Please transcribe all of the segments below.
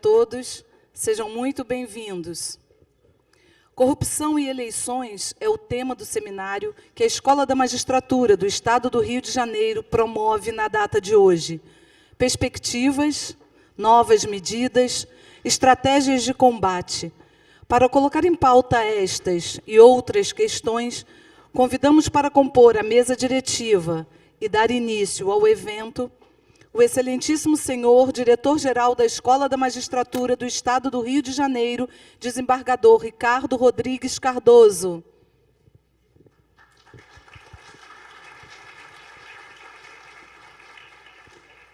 todos, sejam muito bem-vindos. Corrupção e eleições é o tema do seminário que a Escola da Magistratura do Estado do Rio de Janeiro promove na data de hoje. Perspectivas, novas medidas, estratégias de combate. Para colocar em pauta estas e outras questões, convidamos para compor a mesa diretiva e dar início ao evento o excelentíssimo senhor diretor-geral da Escola da Magistratura do Estado do Rio de Janeiro, desembargador Ricardo Rodrigues Cardoso.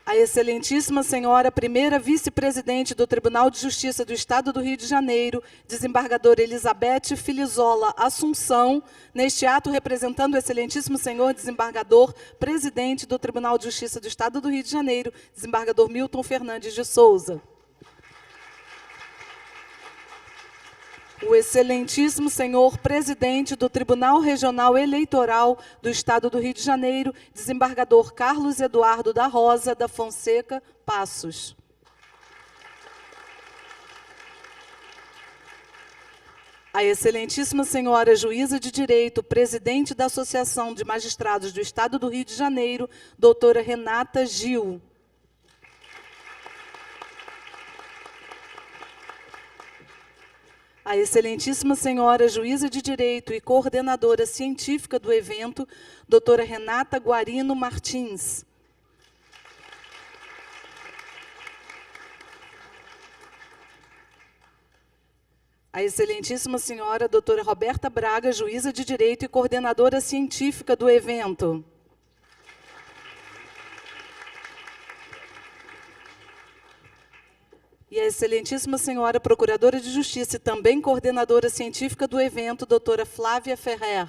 A excelentíssima senhora primeira vice-presidente do Tribunal de Justiça do Estado do Rio de Janeiro, desembargadora Elizabeth Filizola Assunção, neste ato representando o excelentíssimo senhor desembargador presidente do Tribunal de Justiça do Estado do Rio de Janeiro, desembargador Milton Fernandes de Souza. O excelentíssimo senhor presidente do Tribunal Regional Eleitoral do Estado do Rio de Janeiro, desembargador Carlos Eduardo da Rosa da Fonseca Passos. A excelentíssima senhora juíza de direito, presidente da Associação de Magistrados do Estado do Rio de Janeiro, doutora Renata Gil. A excelentíssima senhora juíza de direito e coordenadora científica do evento, doutora Renata Guarino Martins. A excelentíssima senhora doutora Roberta Braga, juíza de direito e coordenadora científica do evento. E a excelentíssima senhora procuradora de Justiça e também coordenadora científica do evento, doutora Flávia Ferrer.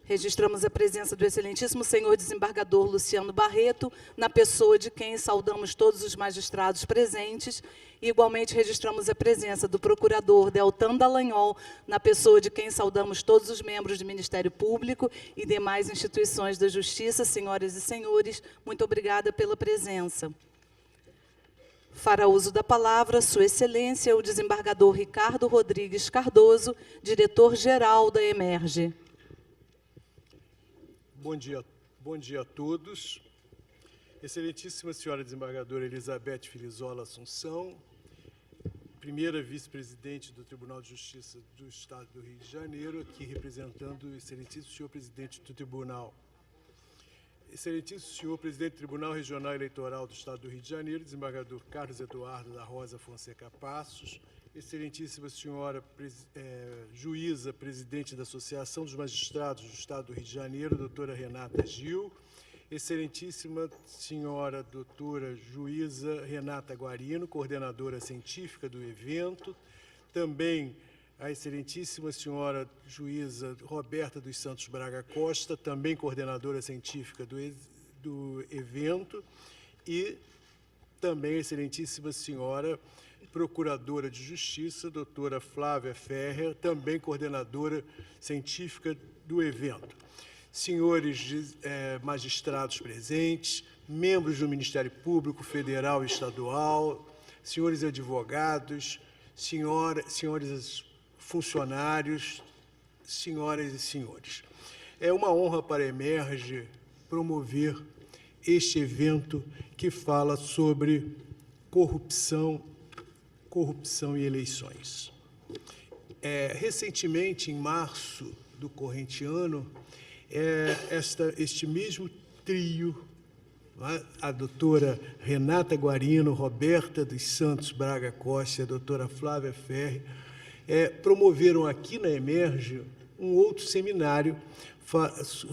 Registramos a presença do excelentíssimo senhor desembargador Luciano Barreto, na pessoa de quem saudamos todos os magistrados presentes, e igualmente registramos a presença do procurador Deltan Dallagnol, na pessoa de quem saudamos todos os membros do Ministério Público e demais instituições da Justiça. Senhoras e senhores, muito obrigada pela presença. Fará uso da palavra Sua Excelência, o desembargador Ricardo Rodrigues Cardoso, diretor-geral da Emerge. Bom dia a todos. Excelentíssima senhora desembargadora Elizabeth Filizola Assunção, primeira vice-presidente do Tribunal de Justiça do Estado do Rio de Janeiro, aqui representando o excelentíssimo senhor presidente do Tribunal. Excelentíssimo senhor presidente do Tribunal Regional Eleitoral do Estado do Rio de Janeiro, desembargador Carlos Eduardo da Rosa Fonseca Passos, excelentíssima senhora juíza, presidente da Associação dos Magistrados do Estado do Rio de Janeiro, doutora Renata Gil, excelentíssima senhora doutora juíza Renata Guarino, coordenadora científica do evento, também a excelentíssima senhora juíza Roberta dos Santos Braga Costa, também coordenadora científica do evento, e também a excelentíssima senhora procuradora de Justiça, doutora Flávia Ferrer, também coordenadora científica do evento. Senhores magistrados presentes, membros do Ministério Público Federal e Estadual, senhores advogados, senhores funcionários, senhoras e senhores. É uma honra para a Emerge promover este evento que fala sobre corrupção e eleições. Recentemente, em março do corrente ano, este mesmo trio, a doutora Renata Guarino, Roberta dos Santos Braga Costa e a doutora Flávia Ferre, promoveram aqui na Emerge um outro seminário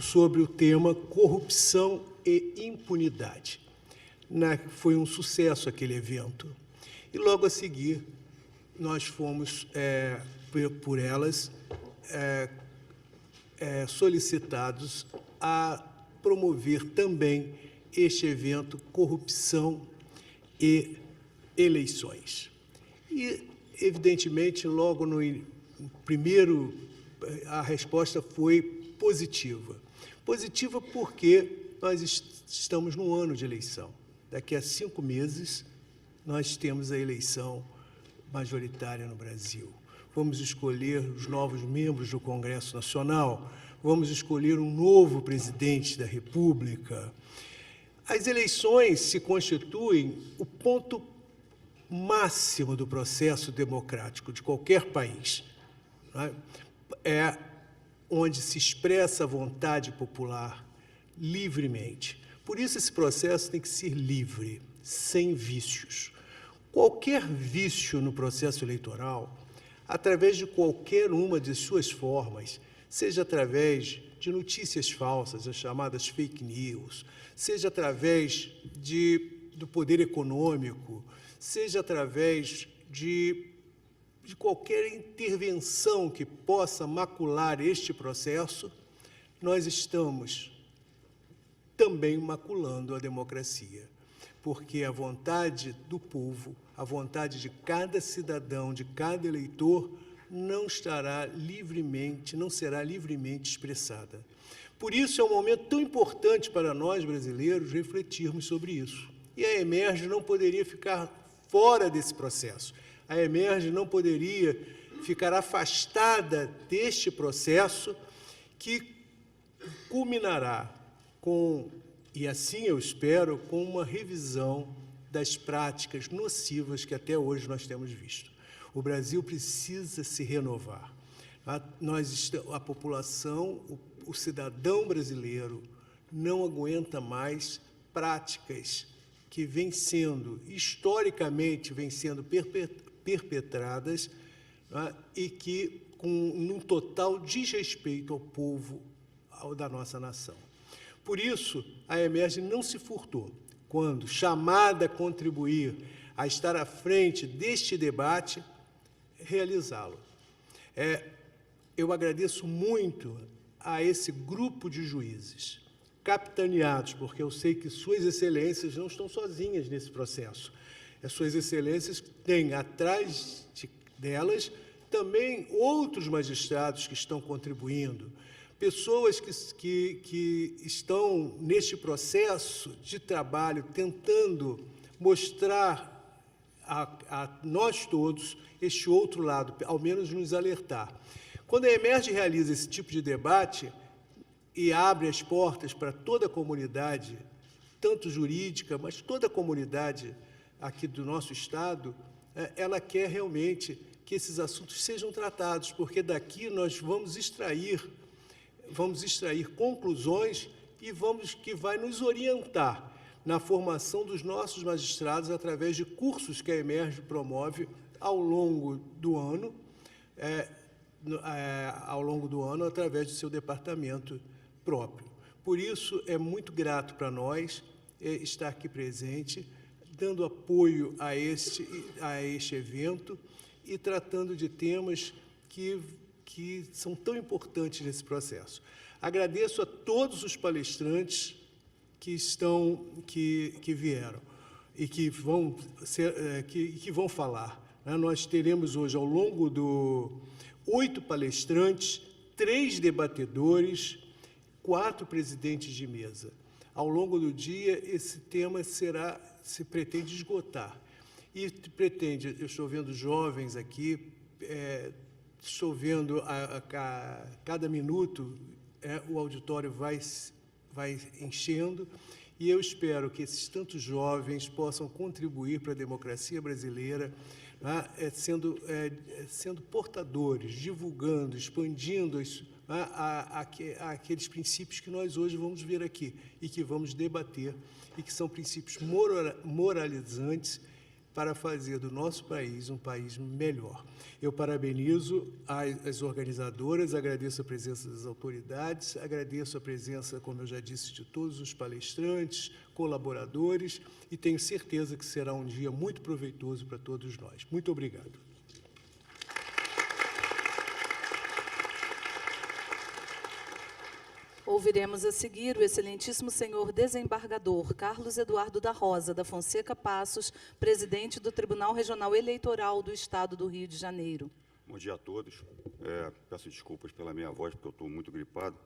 sobre o tema corrupção e impunidade. Foi um sucesso aquele evento. E, logo a seguir, nós fomos, por elas, solicitados a promover também este evento Corrupção e Eleições. E, evidentemente, logo a resposta foi positiva. Positiva porque nós estamos num ano de eleição. Daqui a 5 meses, nós temos a eleição majoritária no Brasil. Vamos escolher os novos membros do Congresso Nacional, vamos escolher um novo presidente da República. As eleições se constituem o ponto máximo do processo democrático de qualquer país. É onde se expressa a vontade popular livremente. Por isso, esse processo tem que ser livre, sem vícios. Qualquer vício no processo eleitoral, através de qualquer uma de suas formas, seja através de notícias falsas, as chamadas fake news, seja através do poder econômico, seja através de qualquer intervenção que possa macular este processo, nós estamos também maculando a democracia, porque a vontade do povo, a vontade de cada cidadão, de cada eleitor, não será livremente expressada. Por isso é um momento tão importante para nós, brasileiros, refletirmos sobre isso. E a Emerge não poderia ficar fora desse processo. A Emerge não poderia ficar afastada deste processo que culminará com, e assim eu espero, com uma revisão das práticas nocivas que até hoje nós temos visto. O Brasil precisa se renovar. A população, o cidadão brasileiro, não aguenta mais práticas que historicamente, vêm sendo perpetradas, e que, com um total desrespeito ao povo da nossa nação. Por isso, a Emerge não se furtou, quando chamada a contribuir, a estar à frente deste debate, realizá-lo. Eu agradeço muito a esse grupo de juízes, capitaneados, porque eu sei que suas excelências não estão sozinhas nesse processo. As suas excelências têm atrás delas também outros magistrados que estão contribuindo, pessoas que estão neste processo de trabalho tentando mostrar a nós todos este outro lado, ao menos nos alertar. Quando a Emerge realiza esse tipo de debate e abre as portas para toda a comunidade, tanto jurídica, mas toda a comunidade aqui do nosso Estado, ela quer realmente que esses assuntos sejam tratados, porque daqui nós vamos extrair conclusões que vai nos orientar na formação dos nossos magistrados através de cursos que a Emerge promove ao longo do ano, através do seu departamento próprio. Por isso, é muito grato para nós estar aqui presente, dando apoio a este evento e tratando de temas que são tão importantes nesse processo. Agradeço a todos os palestrantes que vieram e que vão falar. Nós teremos hoje, ao longo 8 palestrantes, 3 debatedores, 4 presidentes de mesa. Ao longo do dia, esse tema se pretende esgotar. E eu estou vendo jovens aqui, estou vendo a cada minuto o auditório vai enchendo, e eu espero que esses tantos jovens possam contribuir para a democracia brasileira, sendo portadores, divulgando, expandindo aqueles princípios que nós hoje vamos ver aqui e que vamos debater, e que são princípios moralizantes para fazer do nosso país um país melhor. Eu parabenizo as organizadoras, agradeço a presença das autoridades, agradeço a presença, como eu já disse, de todos os palestrantes, colaboradores, e tenho certeza que será um dia muito proveitoso para todos nós. Muito obrigado. Ouviremos a seguir o excelentíssimo senhor desembargador Carlos Eduardo da Rosa da Fonseca Passos, presidente do Tribunal Regional Eleitoral do Estado do Rio de Janeiro. Bom dia a todos. Peço desculpas pela minha voz, porque eu estou muito gripado.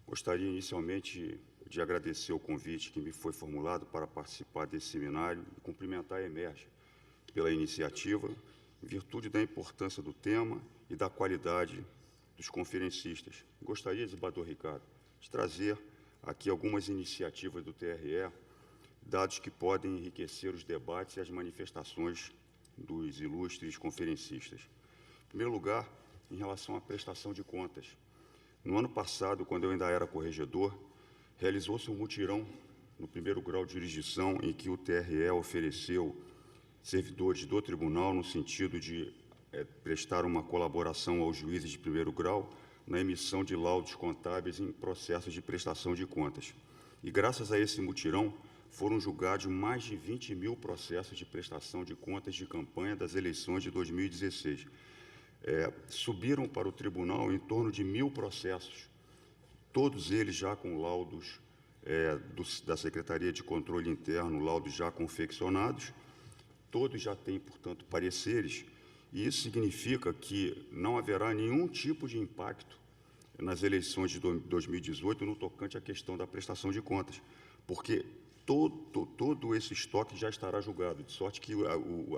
Gostaria, inicialmente, de agradecer o convite que me foi formulado para participar desse seminário e cumprimentar a Emerge pela iniciativa, em virtude da importância do tema e da qualidade dos conferencistas. Gostaria, desembargador Ricardo, de trazer aqui algumas iniciativas do TRE, dados que podem enriquecer os debates e as manifestações dos ilustres conferencistas. Em primeiro lugar, em relação à prestação de contas. No ano passado, quando eu ainda era corregedor, realizou-se um mutirão no primeiro grau de jurisdição em que o TRE ofereceu servidores do tribunal no sentido de prestar uma colaboração aos juízes de primeiro grau na emissão de laudos contábeis em processos de prestação de contas. E, graças a esse mutirão, foram julgados mais de 20 mil processos de prestação de contas de campanha das eleições de 2016. Subiram para o tribunal em torno de 1.000 processos, todos eles já com laudos da Secretaria de Controle Interno, laudos já confeccionados, todos já têm, portanto, pareceres, e isso significa que não haverá nenhum tipo de impacto nas eleições de 2018 no tocante à questão da prestação de contas, porque todo esse estoque já estará julgado, de sorte que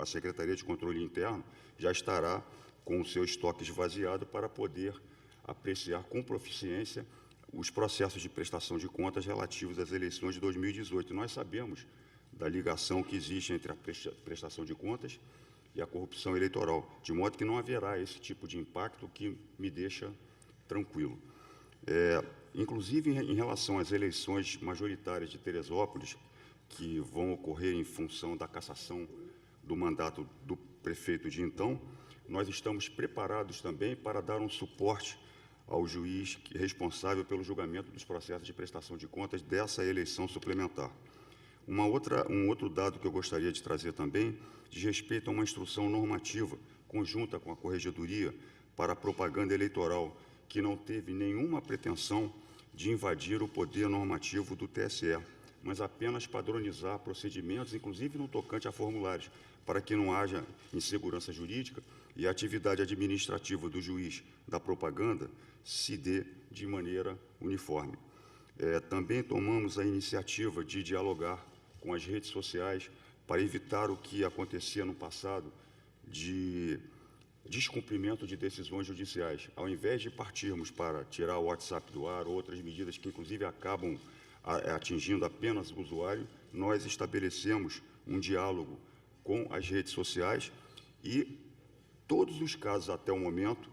a Secretaria de Controle Interno já estará com o seu estoque esvaziado para poder apreciar com proficiência os processos de prestação de contas relativos às eleições de 2018. Nós sabemos da ligação que existe entre a prestação de contas e a corrupção eleitoral, de modo que não haverá esse tipo de impacto, que me deixa tranquilo. Inclusive, em relação às eleições majoritárias de Teresópolis, que vão ocorrer em função da cassação do mandato do prefeito de então, nós estamos preparados também para dar um suporte ao juiz responsável pelo julgamento dos processos de prestação de contas dessa eleição suplementar. Um outro dado que eu gostaria de trazer também diz respeito a uma instrução normativa conjunta com a Corregedoria para a propaganda eleitoral, que não teve nenhuma pretensão de invadir o poder normativo do TSE, mas apenas padronizar procedimentos, inclusive no tocante a formulários, para que não haja insegurança jurídica e a atividade administrativa do juiz da propaganda se dê de maneira uniforme. Também tomamos a iniciativa de dialogar com as redes sociais para evitar o que acontecia no passado de descumprimento de decisões judiciais. Ao invés de partirmos para tirar o WhatsApp do ar, outras medidas que, inclusive, acabam atingindo apenas o usuário, nós estabelecemos um diálogo com as redes sociais e todos os casos até o momento,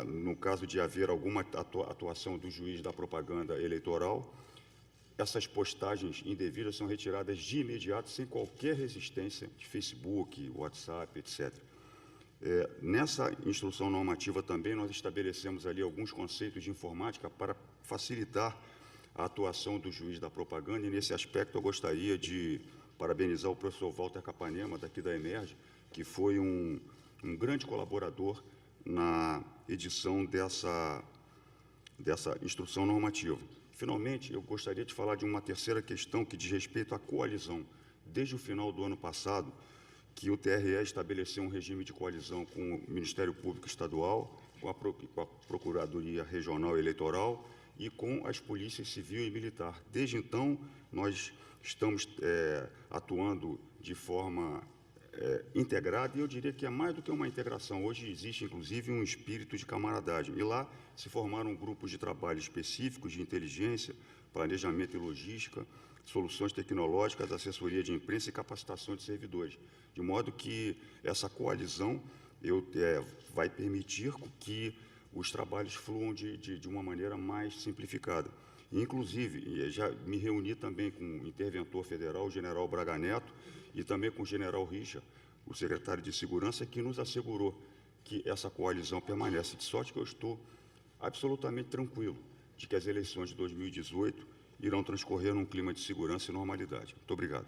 no caso de haver alguma atuação do juiz da propaganda eleitoral, essas postagens indevidas são retiradas de imediato, sem qualquer resistência de Facebook, WhatsApp, etc. Nessa instrução normativa também nós estabelecemos ali alguns conceitos de informática para facilitar a atuação do juiz da propaganda, e nesse aspecto eu gostaria de parabenizar o professor Walter Capanema, daqui da Emerge, que foi um grande colaborador na edição dessa instrução normativa. Finalmente, eu gostaria de falar de uma terceira questão que diz respeito à coalizão. Desde o final do ano passado, que o TRE estabeleceu um regime de coalizão com o Ministério Público Estadual, com a Procuradoria Regional Eleitoral e com as polícias civil e militar. Desde então, nós estamos atuando de forma integrada, e eu diria que é mais do que uma integração. Hoje existe, inclusive, um espírito de camaradagem. E lá se formaram grupos de trabalho específicos de inteligência, planejamento e logística, soluções tecnológicas, assessoria de imprensa e capacitação de servidores. De modo que essa coalizão vai permitir que os trabalhos fluam de uma maneira mais simplificada. Inclusive, já me reuni também com o interventor federal, o general Braga Neto, e também com o general Richa, o secretário de Segurança, que nos assegurou que essa coalizão permanece. De sorte que eu estou absolutamente tranquilo de que as eleições de 2018 irão transcorrer num clima de segurança e normalidade. Muito obrigado.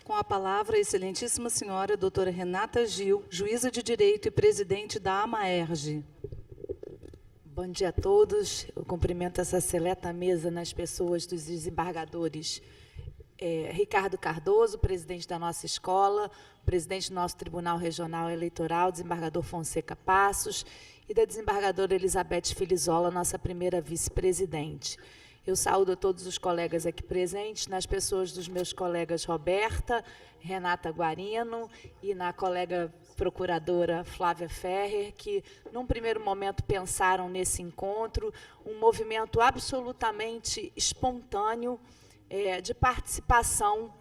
Com a palavra, a excelentíssima senhora doutora Renata Gil, juíza de Direito e presidente da AMAERJ. Bom dia a todos. Eu cumprimento essa seleta mesa nas pessoas dos desembargadores Ricardo Cardoso, presidente da nossa escola, presidente do nosso Tribunal Regional Eleitoral, desembargador Fonseca Passos, e da desembargadora Elizabeth Filizola, nossa primeira vice-presidente. Eu saúdo a todos os colegas aqui presentes, nas pessoas dos meus colegas Roberta, Renata Guarino e na colega procuradora Flávia Ferrer, que, num primeiro momento, pensaram nesse encontro, um movimento absolutamente espontâneo de participação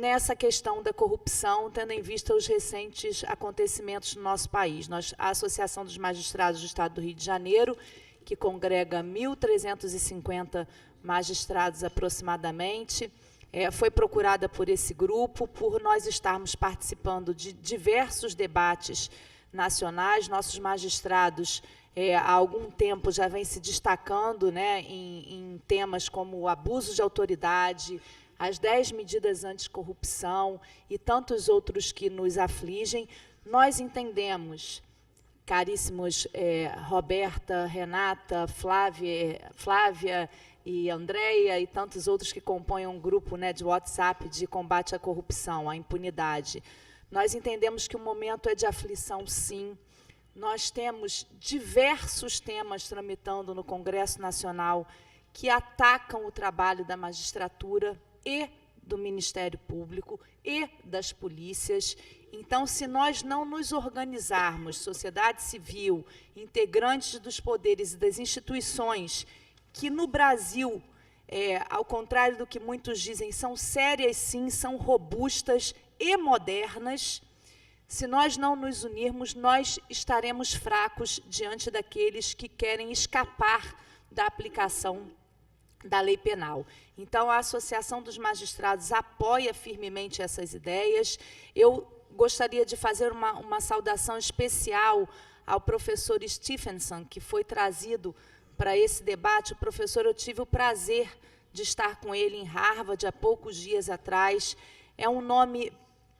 nessa questão da corrupção, tendo em vista os recentes acontecimentos no nosso país. A Associação dos Magistrados do Estado do Rio de Janeiro, que congrega 1.350 magistrados aproximadamente, foi procurada por esse grupo, por nós estarmos participando de diversos debates nacionais. Nossos magistrados, há algum tempo, já vêm se destacando, né, em temas como o abuso de autoridade, as 10 medidas anticorrupção e tantos outros que nos afligem. Nós entendemos, caríssimos Roberta, Renata, Flávia e Andréia e tantos outros que compõem um grupo, né, de WhatsApp de combate à corrupção, à impunidade. Nós entendemos que o momento é de aflição, sim. Nós temos diversos temas tramitando no Congresso Nacional que atacam o trabalho da magistratura e do Ministério Público e das polícias. Então, se nós não nos organizarmos, sociedade civil, integrantes dos poderes e das instituições, que no Brasil, ao contrário do que muitos dizem, são sérias sim, são robustas e modernas, se nós não nos unirmos, nós estaremos fracos diante daqueles que querem escapar da aplicação da lei penal. Então, a Associação dos Magistrados apoia firmemente essas ideias. Eu gostaria de fazer uma saudação especial ao professor Stephenson, que foi trazido para esse debate. O professor, eu tive o prazer de estar com ele em Harvard há poucos dias atrás. É um nome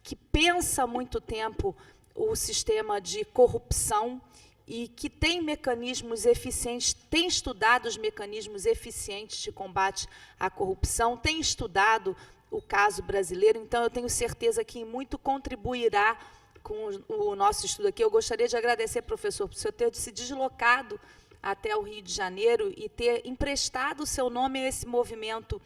que pensa há muito tempo o sistema de corrupção e que tem mecanismos eficientes, tem estudado os mecanismos eficientes de combate à corrupção, tem estudado o caso brasileiro. Então, eu tenho certeza que muito contribuirá com o nosso estudo aqui. Eu gostaria de agradecer, professor, por o senhor ter se deslocado até o Rio de Janeiro e ter emprestado o seu nome a esse movimento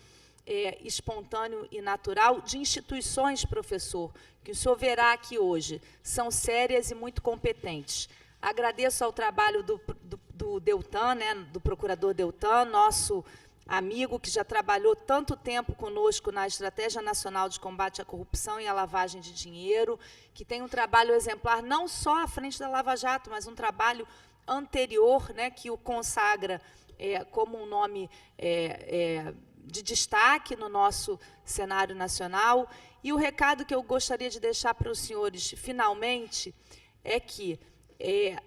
espontâneo e natural de instituições, professor, que o senhor verá aqui hoje, são sérias e muito competentes. Agradeço ao trabalho do Deltan, né, do procurador Deltan, nosso amigo que já trabalhou tanto tempo conosco na Estratégia Nacional de Combate à Corrupção e à Lavagem de Dinheiro, que tem um trabalho exemplar não só à frente da Lava Jato, mas um trabalho anterior, né, que o consagra como um nome de destaque no nosso cenário nacional. E o recado que eu gostaria de deixar para os senhores, finalmente, é que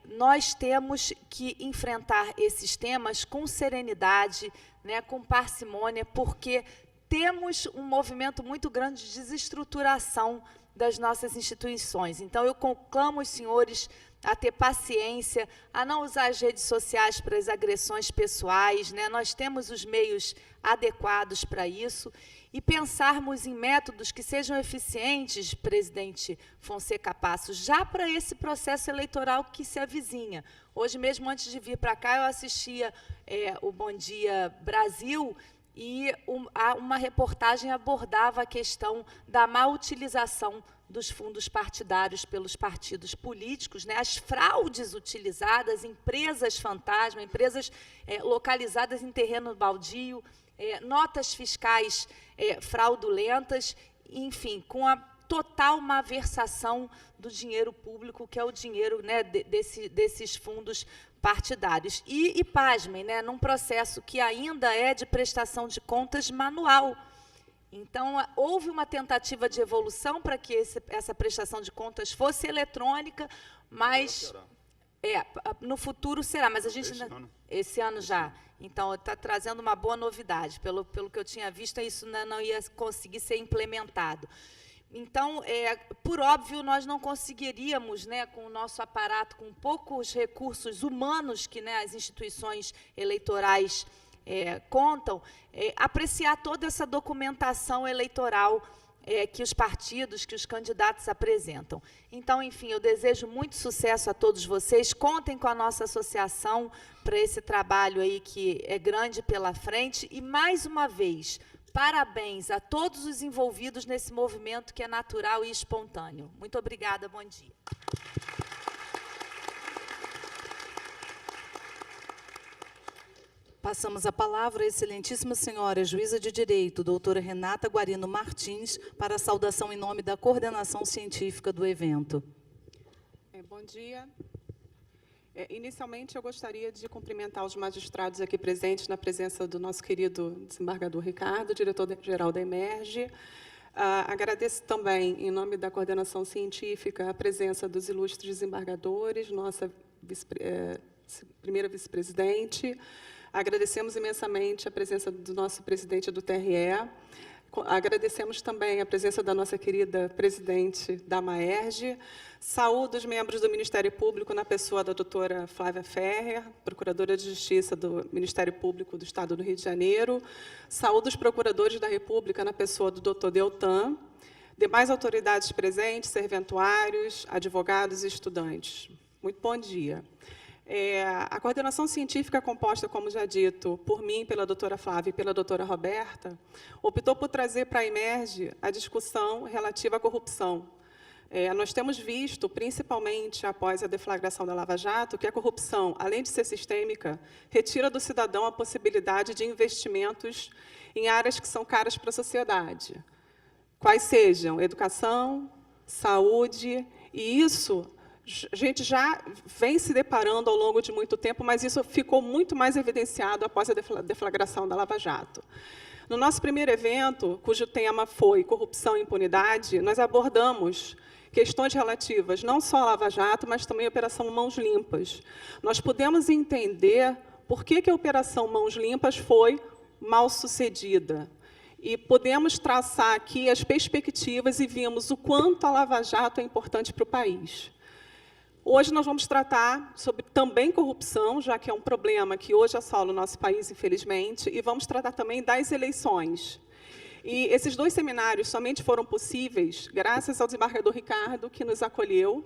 nós temos que enfrentar esses temas com serenidade, né, com parcimônia, porque temos um movimento muito grande de desestruturação das nossas instituições. Então, eu conclamo os senhores a ter paciência, a não usar as redes sociais para as agressões pessoais, né? Nós temos os meios adequados para isso, e pensarmos em métodos que sejam eficientes, presidente Fonseca Passos, já para esse processo eleitoral que se avizinha. Hoje mesmo, antes de vir para cá, eu assistia o Bom Dia Brasil, e uma reportagem abordava a questão da má utilização dos fundos partidários pelos partidos políticos, né, as fraudes utilizadas, empresas fantasma, empresas localizadas em terreno baldio, notas fiscais fraudulentas, enfim, com a total malversação do dinheiro público, que é o dinheiro, né, desses fundos partidários. E pasmem, né, num processo que ainda é de prestação de contas manual. Então, houve uma tentativa de evolução para que essa prestação de contas fosse eletrônica, mas no futuro será, mas a gente esse ano já. Então, está trazendo uma boa novidade. Pelo que eu tinha visto, isso não ia conseguir ser implementado. Então, por óbvio, nós não conseguiríamos, né, com o nosso aparato, com poucos recursos humanos que, né, as instituições eleitorais contam, apreciar toda essa documentação eleitoral que os partidos, que os candidatos apresentam. Então, enfim, eu desejo muito sucesso a todos vocês. Contem com a nossa associação para esse trabalho aí que é grande pela frente. E, mais uma vez, parabéns a todos os envolvidos nesse movimento que é natural e espontâneo. Muito obrigada, bom dia. Passamos a palavra à excelentíssima senhora juíza de direito, doutora Renata Guarino Martins, para a saudação em nome da coordenação científica do evento. Bom dia. Inicialmente, eu gostaria de cumprimentar os magistrados aqui presentes, na presença do nosso querido desembargador Ricardo, diretor-geral da Emerge. Agradeço também, em nome da coordenação científica, a presença dos ilustres desembargadores, nossa primeira vice-presidente. Agradecemos imensamente a presença do nosso presidente do TRE. Agradecemos também a presença da nossa querida presidente da Maerge. Saúdo os membros do Ministério Público, na pessoa da doutora Flávia Ferrer, procuradora de Justiça do Ministério Público do Estado do Rio de Janeiro. Saúdo os procuradores da República, na pessoa do doutor Deltan. Demais autoridades presentes, serventuários, advogados e estudantes. Muito bom dia. A coordenação científica, composta, como já dito, por mim, pela doutora Flávia e pela doutora Roberta, optou por trazer para a Emerge a discussão relativa à corrupção. Nós temos visto, principalmente após a deflagração da Lava Jato, que a corrupção, além de ser sistêmica, retira do cidadão a possibilidade de investimentos em áreas que são caras para a sociedade, quais sejam educação, saúde, e isso a gente já vem se deparando ao longo de muito tempo, mas isso ficou muito mais evidenciado após a deflagração da Lava Jato. No nosso primeiro evento, cujo tema foi Corrupção e Impunidade, nós abordamos questões relativas não só à Lava Jato, mas também à Operação Mãos Limpas. Nós pudemos entender por que a Operação Mãos Limpas foi mal sucedida. E podemos traçar aqui as perspectivas e vimos o quanto a Lava Jato é importante para o país. Hoje nós vamos tratar sobre também corrupção, já que é um problema que hoje assola o nosso país, infelizmente, e vamos tratar também das eleições. E esses dois seminários somente foram possíveis graças ao desembargador Ricardo, que nos acolheu,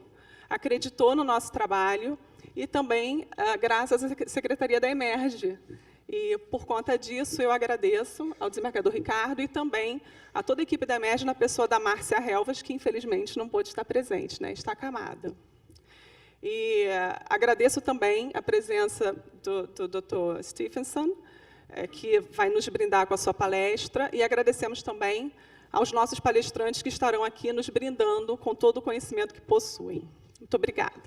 acreditou no nosso trabalho, e também graças à Secretaria da Emerge. E, por conta disso, eu agradeço ao desembargador Ricardo e também a toda a equipe da Emerge, na pessoa da Márcia Relvas, que, infelizmente, não pôde estar presente, né? Está acamada. E agradeço também a presença do Dr. Stephenson, que vai nos brindar com a sua palestra, e agradecemos também aos nossos palestrantes que estarão aqui nos brindando com todo o conhecimento que possuem. Muito obrigada.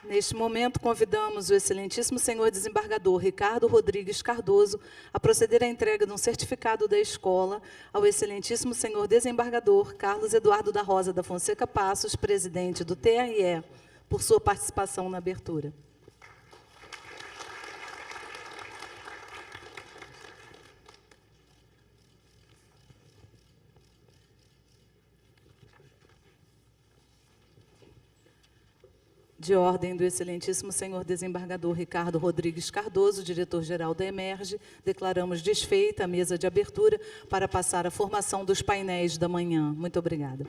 Neste momento, convidamos o excelentíssimo senhor desembargador Ricardo Rodrigues Cardoso a proceder à entrega de um certificado da escola ao excelentíssimo senhor desembargador Carlos Eduardo da Rosa da Fonseca Passos, presidente do TRE, por sua participação na abertura. De ordem do excelentíssimo senhor desembargador Ricardo Rodrigues Cardoso, diretor-geral da Emerge, declaramos desfeita a mesa de abertura para passar à formação dos painéis da manhã. Muito obrigada.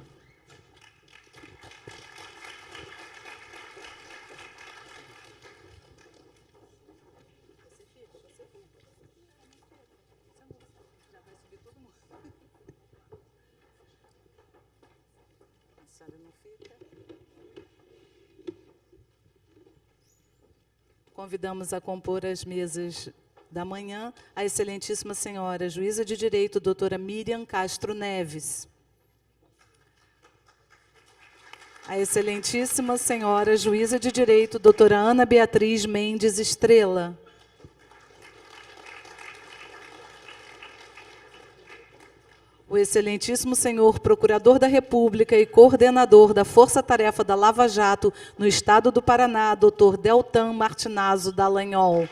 Convidamos a compor as mesas da manhã a excelentíssima senhora juíza de direito, doutora Miriam Castro Neves. A excelentíssima senhora juíza de direito, doutora Ana Beatriz Mendes Estrela. O excelentíssimo senhor procurador da República e coordenador da Força Tarefa da Lava Jato no Estado do Paraná, doutor Deltan Martinazzo Dallagnol.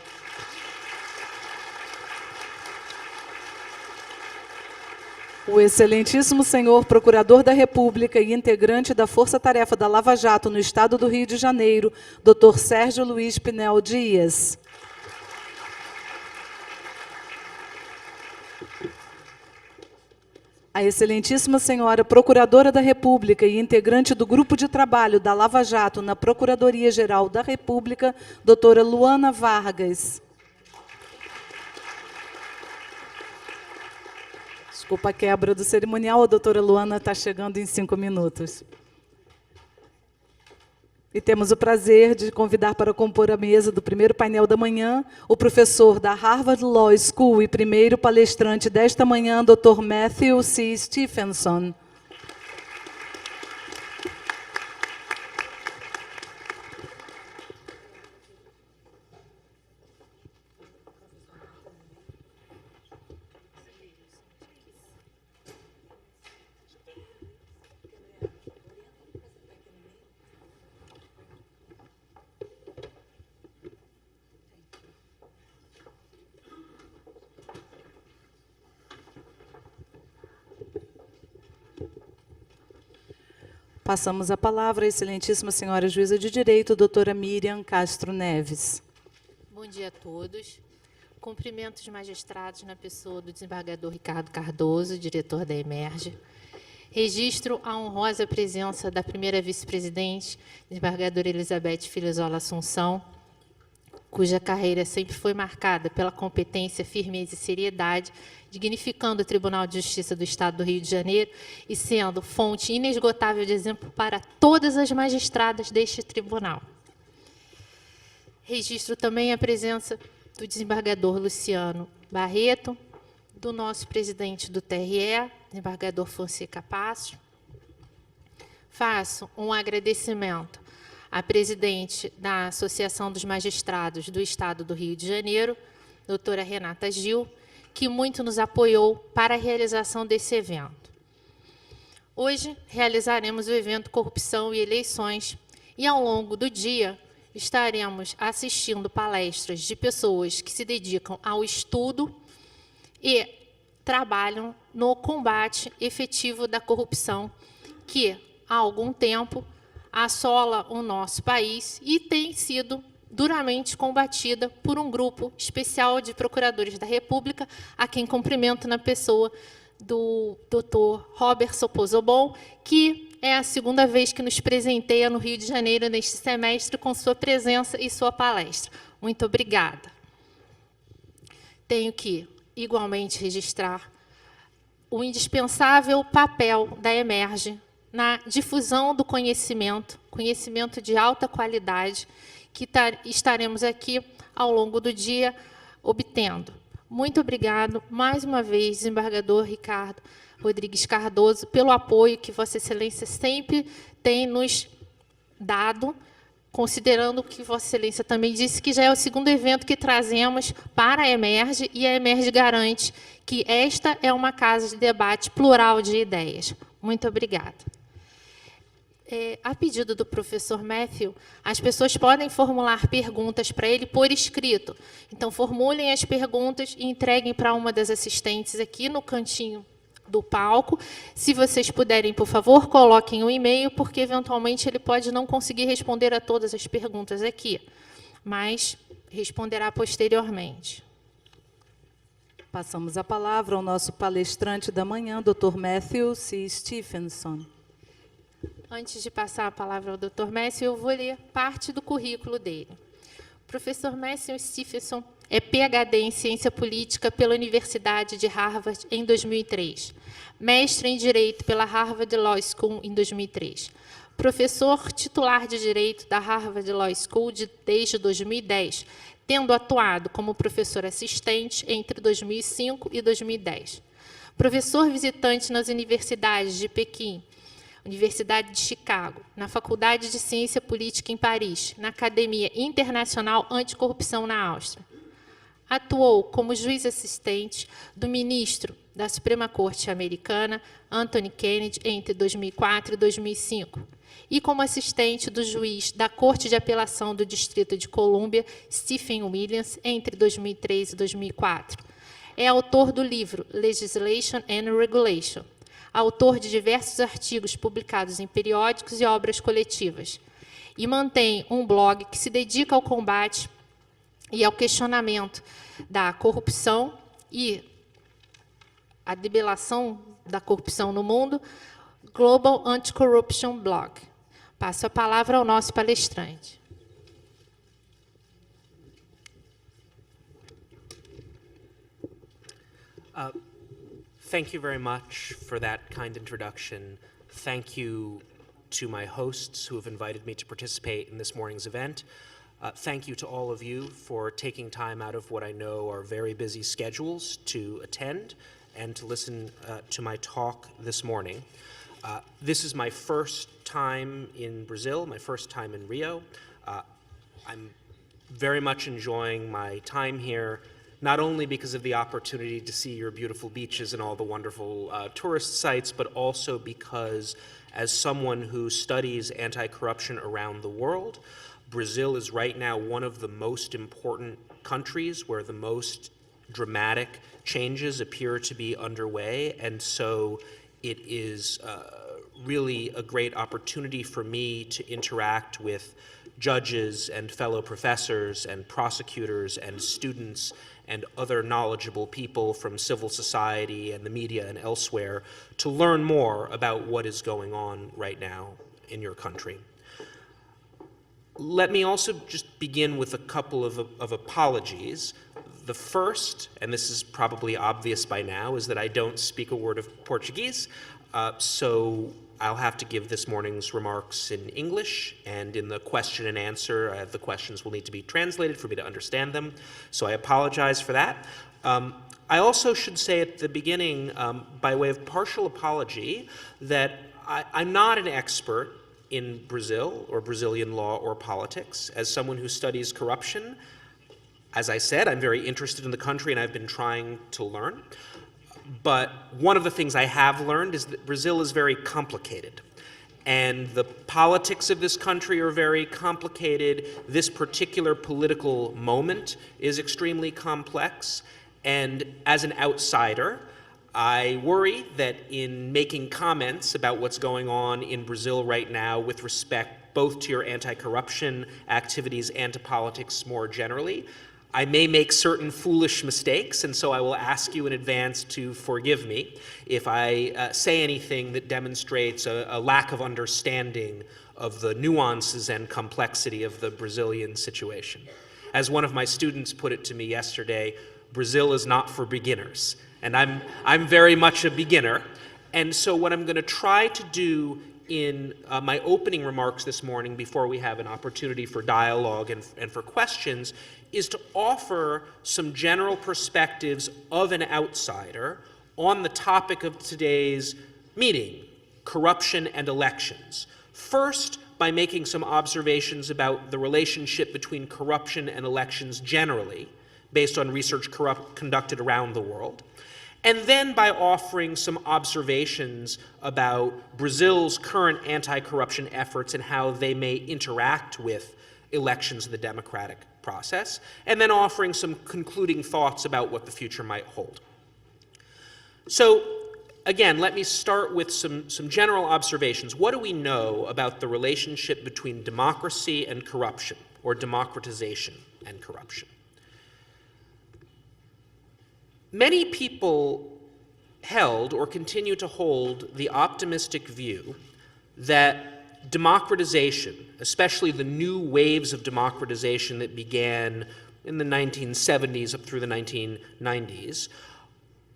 O excelentíssimo senhor Procurador da República e integrante da Força Tarefa da Lava Jato no Estado do Rio de Janeiro, Dr. Sérgio Luiz Pinel Dias. A excelentíssima senhora Procuradora da República e integrante do Grupo de Trabalho da Lava Jato na Procuradoria-Geral da República, doutora Luana Vargas. Desculpa a quebra do cerimonial, a doutora Luana está chegando em 5 minutos. E temos o prazer de convidar para compor a mesa do primeiro painel da manhã o professor da Harvard Law School e primeiro palestrante desta manhã, Dr. Matthew C. Stephenson. Passamos a palavra à excelentíssima senhora juíza de direito, doutora Miriam Castro Neves. Bom dia a todos. Cumprimento os magistrados na pessoa do desembargador Ricardo Cardoso, diretor da Emerge. Registro a honrosa presença da primeira vice-presidente, desembargadora Elizabeth Filizola Assunção, cuja carreira sempre foi marcada pela competência, firmeza e seriedade, dignificando o Tribunal de Justiça do Estado do Rio de Janeiro e sendo fonte inesgotável de exemplo para todas as magistradas deste tribunal. Registro também a presença do desembargador Luciano Barreto, do nosso presidente do TRE, desembargador Fonseca Passos. Faço um agradecimento à presidente da Associação dos Magistrados do Estado do Rio de Janeiro, doutora Renata Gil, que muito nos apoiou para a realização desse evento. Hoje, realizaremos o evento Corrupção e Eleições, e, ao longo do dia, estaremos assistindo palestras de pessoas que se dedicam ao estudo e trabalham no combate efetivo da corrupção, que, há algum tempo, assola o nosso país e tem sido duramente combatida por um grupo especial de procuradores da República, a quem cumprimento na pessoa do Dr. Robert Sopozobon, que é a segunda vez que nos presenteia no Rio de Janeiro neste semestre com sua presença e sua palestra. Muito obrigada. Tenho que, igualmente, registrar o indispensável papel da Emerge na difusão do conhecimento, conhecimento de alta qualidade, que estaremos aqui ao longo do dia obtendo. Muito obrigado, mais uma vez, desembargador Ricardo Rodrigues Cardoso, pelo apoio que Vossa Excelência sempre tem nos dado, considerando que Vossa Excelência também disse que já é o segundo evento que trazemos para a Emerge, e a Emerge garante que esta é uma casa de debate plural de ideias. Muito obrigada. A pedido do professor Matthew, as pessoas podem formular perguntas para ele por escrito. Então, formulem as perguntas e entreguem para uma das assistentes aqui no cantinho do palco. Se vocês puderem, por favor, coloquem um e-mail, porque, eventualmente, ele pode não conseguir responder a todas as perguntas aqui, mas responderá posteriormente. Passamos a palavra ao nosso palestrante da manhã, Dr. Matthew C. Stephenson. Antes de passar a palavra ao Dr. Matthew, eu vou ler parte do currículo dele. O professor Matthew Stephenson é PhD em Ciência Política pela Universidade de Harvard em 2003, mestre em Direito pela Harvard Law School em 2003, professor titular de Direito da Harvard Law School desde 2010, tendo atuado como professor assistente entre 2005 e 2010. Professor visitante nas universidades de Pequim, Universidade de Chicago, na Faculdade de Ciência Política em Paris, na Academia Internacional Anticorrupção na Áustria. Atuou como juiz assistente do ministro da Suprema Corte americana, Anthony Kennedy, entre 2004 e 2005, e como assistente do juiz da Corte de Apelação do Distrito de Colômbia, Stephen Williams, entre 2003 e 2004. é autor do livro Legislation and Regulation, autor de diversos artigos publicados em periódicos e obras coletivas, e mantém um blog que se dedica ao combate e ao questionamento da corrupção e a debelação da corrupção no mundo, Global Anti-Corruption Blog. Passo a palavra ao nosso palestrante. Thank you very much for that kind introduction. Thank you to my hosts who have invited me to participate in this morning's event. Thank you to all of you for taking time out of what I know are very busy schedules to attend and to listen to my talk this morning. This is my first time in Brazil, my first time in Rio. I'm very much enjoying my time here, not only because of the opportunity to see your beautiful beaches and all the wonderful tourist sites, but also because as someone who studies anti-corruption around the world, Brazil is right now one of the most important countries where the most dramatic changes appear to be underway, and so it is really a great opportunity for me to interact with judges and fellow professors and prosecutors and students and other knowledgeable people from civil society and the media and elsewhere to learn more about what is going on right now in your country. Let me also just begin with a couple of apologies. The first, and this is probably obvious by now, is that I don't speak a word of Portuguese, so I'll have to give this morning's remarks in English, and in the question and answer, the questions will need to be translated for me to understand them, so I apologize for that. I also should say at the beginning, by way of partial apology, that I'm not an expert in Brazil or Brazilian law or politics. As someone who studies corruption, as I said, I'm very interested in the country and I've been trying to learn. But one of the things I have learned is that Brazil is very complicated. And the politics of this country are very complicated. This particular political moment is extremely complex. And as an outsider, I worry that in making comments about what's going on in Brazil right now with respect both to your anti-corruption activities and to politics more generally, I may make certain foolish mistakes, and so I will ask you in advance to forgive me if I say anything that demonstrates a lack of understanding of the nuances and complexity of the Brazilian situation. As one of my students put it to me yesterday, Brazil is not for beginners, and I'm very much a beginner, and so what I'm going to try to do in my opening remarks this morning before we have an opportunity for dialogue and for questions is to offer some general perspectives of an outsider on the topic of today's meeting, corruption and elections. First, by making some observations about the relationship between corruption and elections generally, based on research conducted around the world. And then by offering some observations about Brazil's current anti-corruption efforts and how they may interact with elections in the democratic process, and then offering some concluding thoughts about what the future might hold. So, again, let me start with some general observations. What do we know about the relationship between democracy and corruption, or democratization and corruption? Many people held or continue to hold the optimistic view that democratization, especially the new waves of democratization that began in the 1970s up through the 1990s,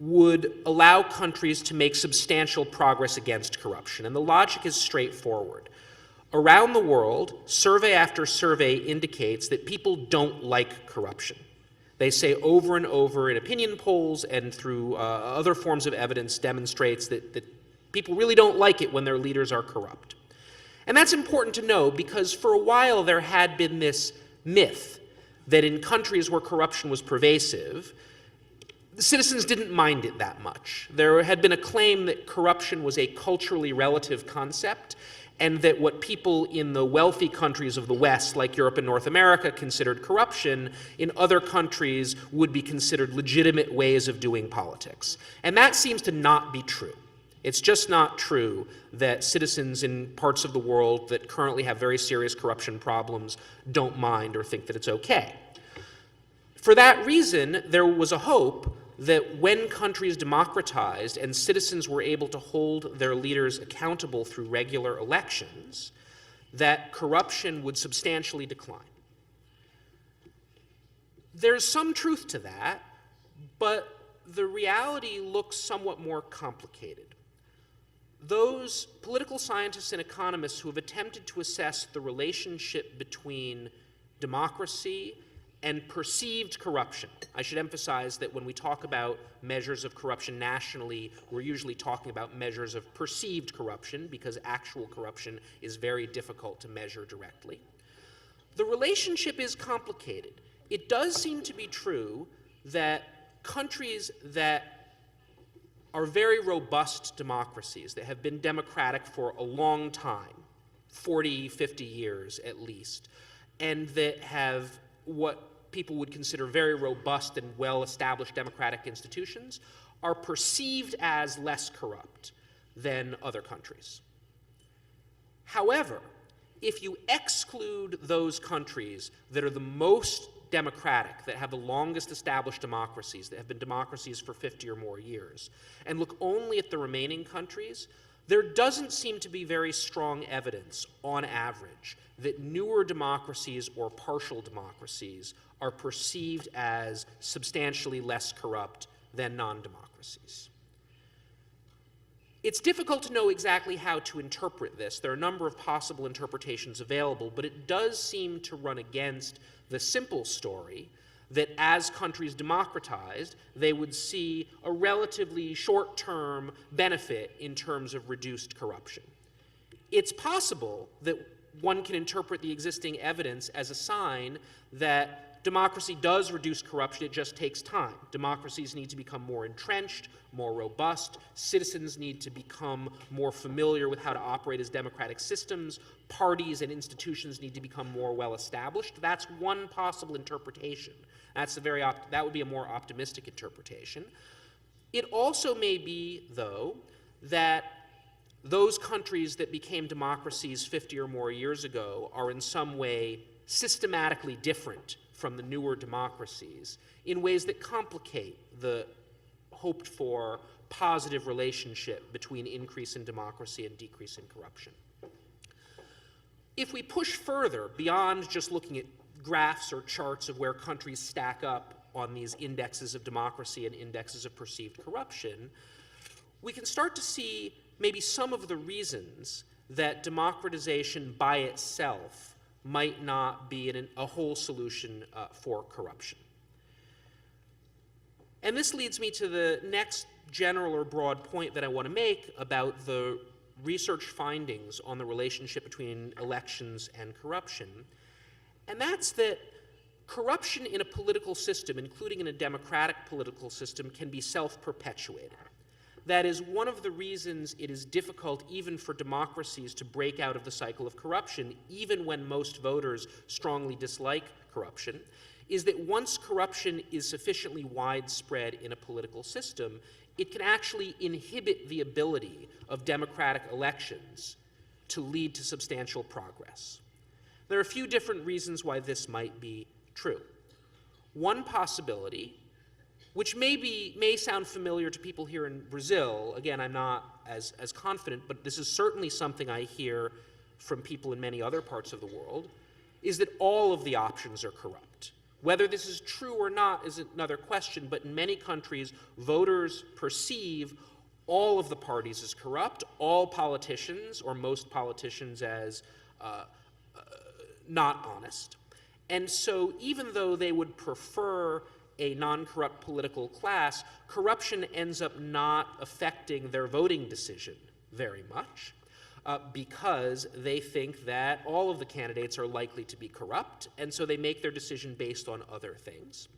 would allow countries to make substantial progress against corruption. And the logic is straightforward. Around the world, survey after survey indicates that people don't like corruption. They say over and over in opinion polls and through other forms of evidence demonstrates that people really don't like it when their leaders are corrupt. And that's important to know because for a while there had been this myth that in countries where corruption was pervasive, the citizens didn't mind it that much. There had been a claim that corruption was a culturally relative concept and that what people in the wealthy countries of the West, like Europe and North America, considered corruption, in other countries would be considered legitimate ways of doing politics. And that seems to not be true. It's just not true that citizens in parts of the world that currently have very serious corruption problems don't mind or think that it's okay. For that reason, there was a hope that when countries democratized and citizens were able to hold their leaders accountable through regular elections, that corruption would substantially decline. There's some truth to that, but the reality looks somewhat more complicated. Those political scientists and economists who have attempted to assess the relationship between democracy and perceived corruption. I should emphasize that when we talk about measures of corruption nationally, we're usually talking about measures of perceived corruption because actual corruption is very difficult to measure directly. The relationship is complicated. It does seem to be true that countries that are very robust democracies, that have been democratic for a long time, 40, 50 years at least, and that have what people would consider very robust and well-established democratic institutions, are perceived as less corrupt than other countries. However, if you exclude those countries that are the most democratic, that have the longest established democracies, that have been democracies for 50 or more years, and look only at the remaining countries, there doesn't seem to be very strong evidence, on average, that newer democracies or partial democracies are perceived as substantially less corrupt than non-democracies. It's difficult to know exactly how to interpret this. There are a number of possible interpretations available, but it does seem to run against the simple story that as countries democratized, they would see a relatively short-term benefit in terms of reduced corruption. It's possible that one can interpret the existing evidence as a sign that democracy does reduce corruption, it just takes time. Democracies need to become more entrenched, more robust. Citizens need to become more familiar with how to operate as democratic systems. Parties and institutions need to become more well-established. That's one possible interpretation. That would be a more optimistic interpretation. It also may be, though, that those countries that became democracies 50 or more years ago are in some way systematically different from the newer democracies in ways that complicate the hoped-for positive relationship between increase in democracy and decrease in corruption. If we push further beyond just looking at graphs or charts of where countries stack up on these indexes of democracy and indexes of perceived corruption, we can start to see maybe some of the reasons that democratization by itself might not be a whole solution for corruption. And this leads me to the next general or broad point that I want to make about the research findings on the relationship between elections and corruption. And that's that corruption in a political system, including in a democratic political system, can be self-perpetuated. That is one of the reasons it is difficult even for democracies to break out of the cycle of corruption, even when most voters strongly dislike corruption, is that once corruption is sufficiently widespread in a political system, it can actually inhibit the ability of democratic elections to lead to substantial progress. There are a few different reasons why this might be true. One possibility, which may sound familiar to people here in Brazil. Again, I'm not as confident, but this is certainly something I hear from people in many other parts of the world, is that all of the options are corrupt. Whether this is true or not is another question, but in many countries, voters perceive all of the parties as corrupt, all politicians, or most politicians, as not honest. And so even though they would prefer a non-corrupt political class, corruption ends up not affecting their voting decision very much because they think that all of the candidates are likely to be corrupt, and so they make their decision based on other things.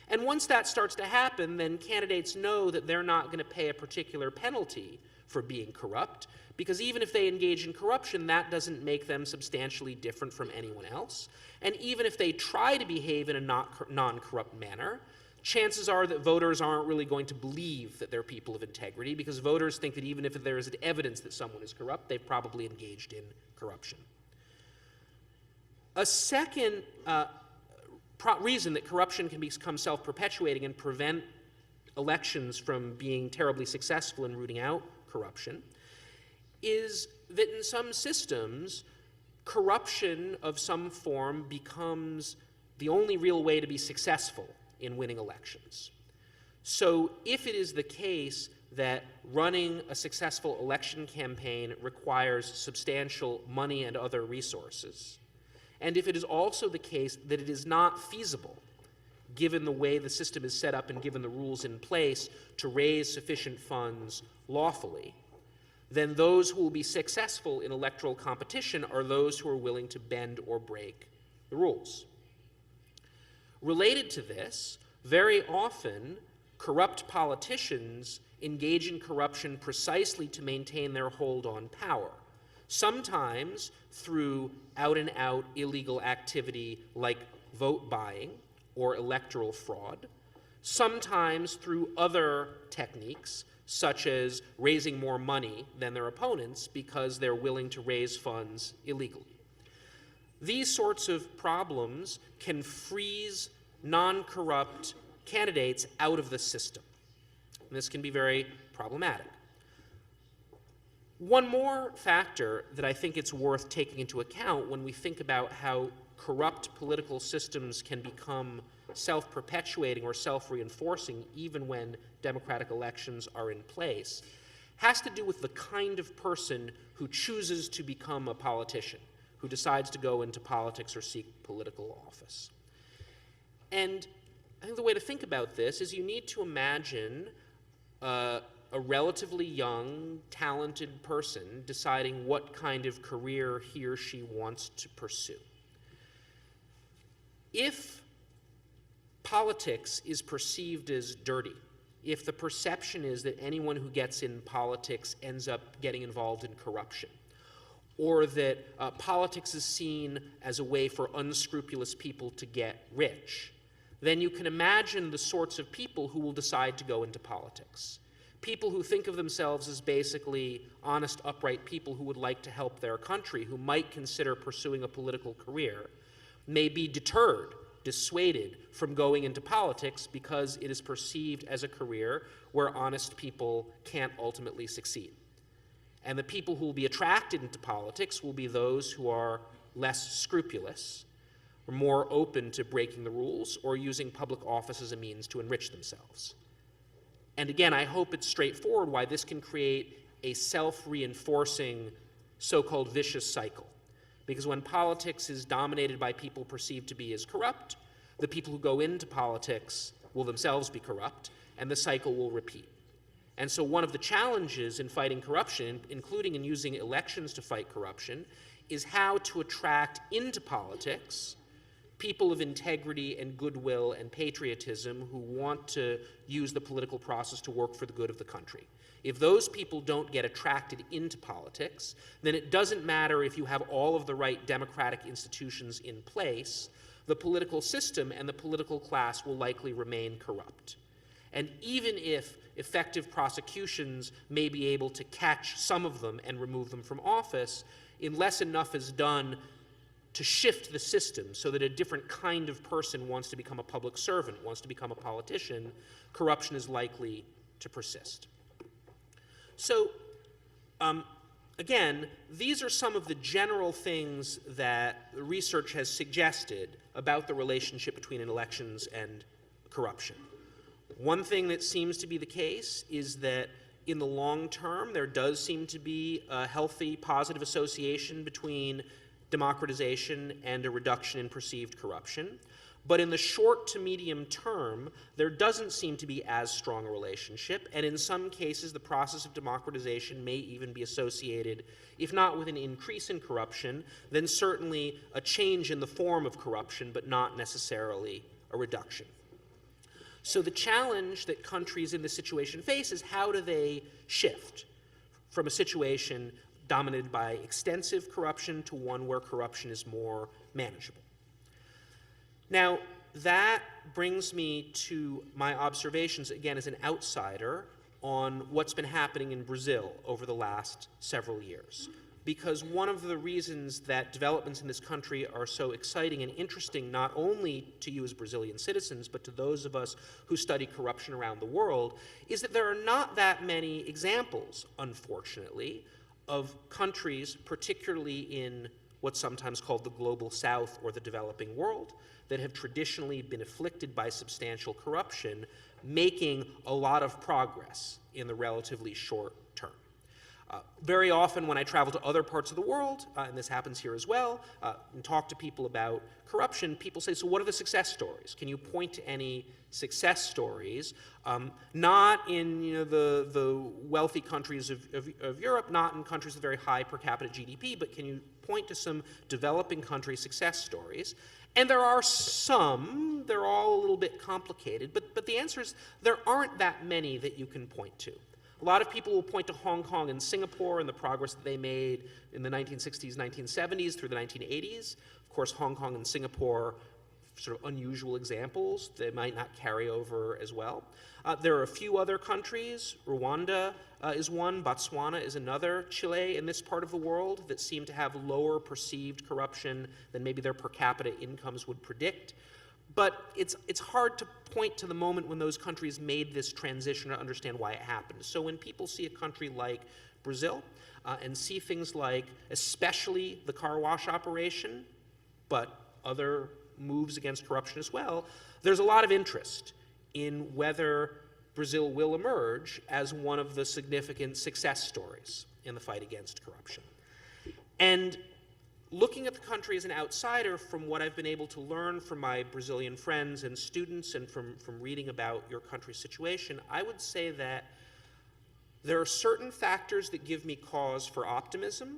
And once that starts to happen, then candidates know that they're not going to pay a particular penalty for being corrupt, because even if they engage in corruption, that doesn't make them substantially different from anyone else. And even if they try to behave in a non-corrupt manner, chances are that voters aren't really going to believe that they're people of integrity, because voters think that even if there is evidence that someone is corrupt, they've probably engaged in corruption. A second reason that corruption can become self-perpetuating and prevent elections from being terribly successful in rooting out corruption is that in some systems, corruption of some form becomes the only real way to be successful in winning elections. So if it is the case that running a successful election campaign requires substantial money and other resources, and if it is also the case that it is not feasible, given the way the system is set up and given the rules in place, to raise sufficient funds lawfully, then those who will be successful in electoral competition are those who are willing to bend or break the rules. Related to this, very often, corrupt politicians engage in corruption precisely to maintain their hold on power, sometimes through out-and-out illegal activity like vote buying or electoral fraud, sometimes through other techniques, such as raising more money than their opponents because they're willing to raise funds illegally. These sorts of problems can freeze non-corrupt candidates out of the system. And this can be very problematic. One more factor that I think it's worth taking into account when we think about how corrupt political systems can become self-perpetuating or self-reinforcing even when democratic elections are in place has to do with the kind of person who chooses to become a politician, who decides to go into politics or seek political office. And I think the way to think about this is you need to imagine a relatively young, talented person deciding what kind of career he or she wants to pursue. If politics is perceived as dirty, if the perception is that anyone who gets in politics ends up getting involved in corruption, or that politics is seen as a way for unscrupulous people to get rich, then you can imagine the sorts of people who will decide to go into politics. People who think of themselves as basically honest, upright people who would like to help their country, who might consider pursuing a political career, may be deterred, dissuaded from going into politics because it is perceived as a career where honest people can't ultimately succeed. And the people who will be attracted into politics will be those who are less scrupulous, or more open to breaking the rules, or using public office as a means to enrich themselves. And again, I hope it's straightforward why this can create a self-reinforcing, so-called vicious cycle. Because when politics is dominated by people perceived to be as corrupt, the people who go into politics will themselves be corrupt, and the cycle will repeat. And so one of the challenges in fighting corruption, including in using elections to fight corruption, is how to attract into politics people of integrity and goodwill and patriotism who want to use the political process to work for the good of the country. If those people don't get attracted into politics, then it doesn't matter if you have all of the right democratic institutions in place, the political system and the political class will likely remain corrupt. And even if effective prosecutions may be able to catch some of them and remove them from office, unless enough is done to shift the system so that a different kind of person wants to become a public servant, wants to become a politician, corruption is likely to persist. So, again, these are some of the general things that research has suggested about the relationship between elections and corruption. One thing that seems to be the case is that in the long term, there does seem to be a healthy, positive association between democratization and a reduction in perceived corruption. But in the short to medium term, there doesn't seem to be as strong a relationship, and in some cases, the process of democratization may even be associated, if not with an increase in corruption, then certainly a change in the form of corruption, but not necessarily a reduction. So the challenge that countries in this situation face is how do they shift from a situation dominated by extensive corruption to one where corruption is more manageable. Now, that brings me to my observations, again, as an outsider, on what's been happening in Brazil over the last several years. Because one of the reasons that developments in this country are so exciting and interesting, not only to you as Brazilian citizens, but to those of us who study corruption around the world, is that there are not that many examples, unfortunately, of countries, particularly in what's sometimes called the global south or the developing world, that have traditionally been afflicted by substantial corruption, making a lot of progress in the relatively short term. Very often when I travel to other parts of the world, and this happens here as well, and talk to people about corruption, people say, so what are the success stories? Can you point to any success stories? Not in the wealthy countries of Europe, not in countries with very high per capita GDP, but can you point to some developing country success stories? And there are some, they're all a little bit complicated, but the answer is there aren't that many that you can point to. A lot of people will point to Hong Kong and Singapore and the progress that they made in the 1960s, 1970s through the 1980s. Of course, Hong Kong and Singapore, sort of unusual examples. They might not carry over as well. There are a few other countries. Rwanda is one, Botswana is another, Chile in this part of the world that seem to have lower perceived corruption than maybe their per capita incomes would predict. But it's hard to point to the moment when those countries made this transition to understand why it happened. So when people see a country like Brazil and see things like, especially the car wash operation, but other moves against corruption as well, there's a lot of interest in whether Brazil will emerge as one of the significant success stories in the fight against corruption. And looking at the country as an outsider, from what I've been able to learn from my Brazilian friends and students and from reading about your country's situation, I would say that there are certain factors that give me cause for optimism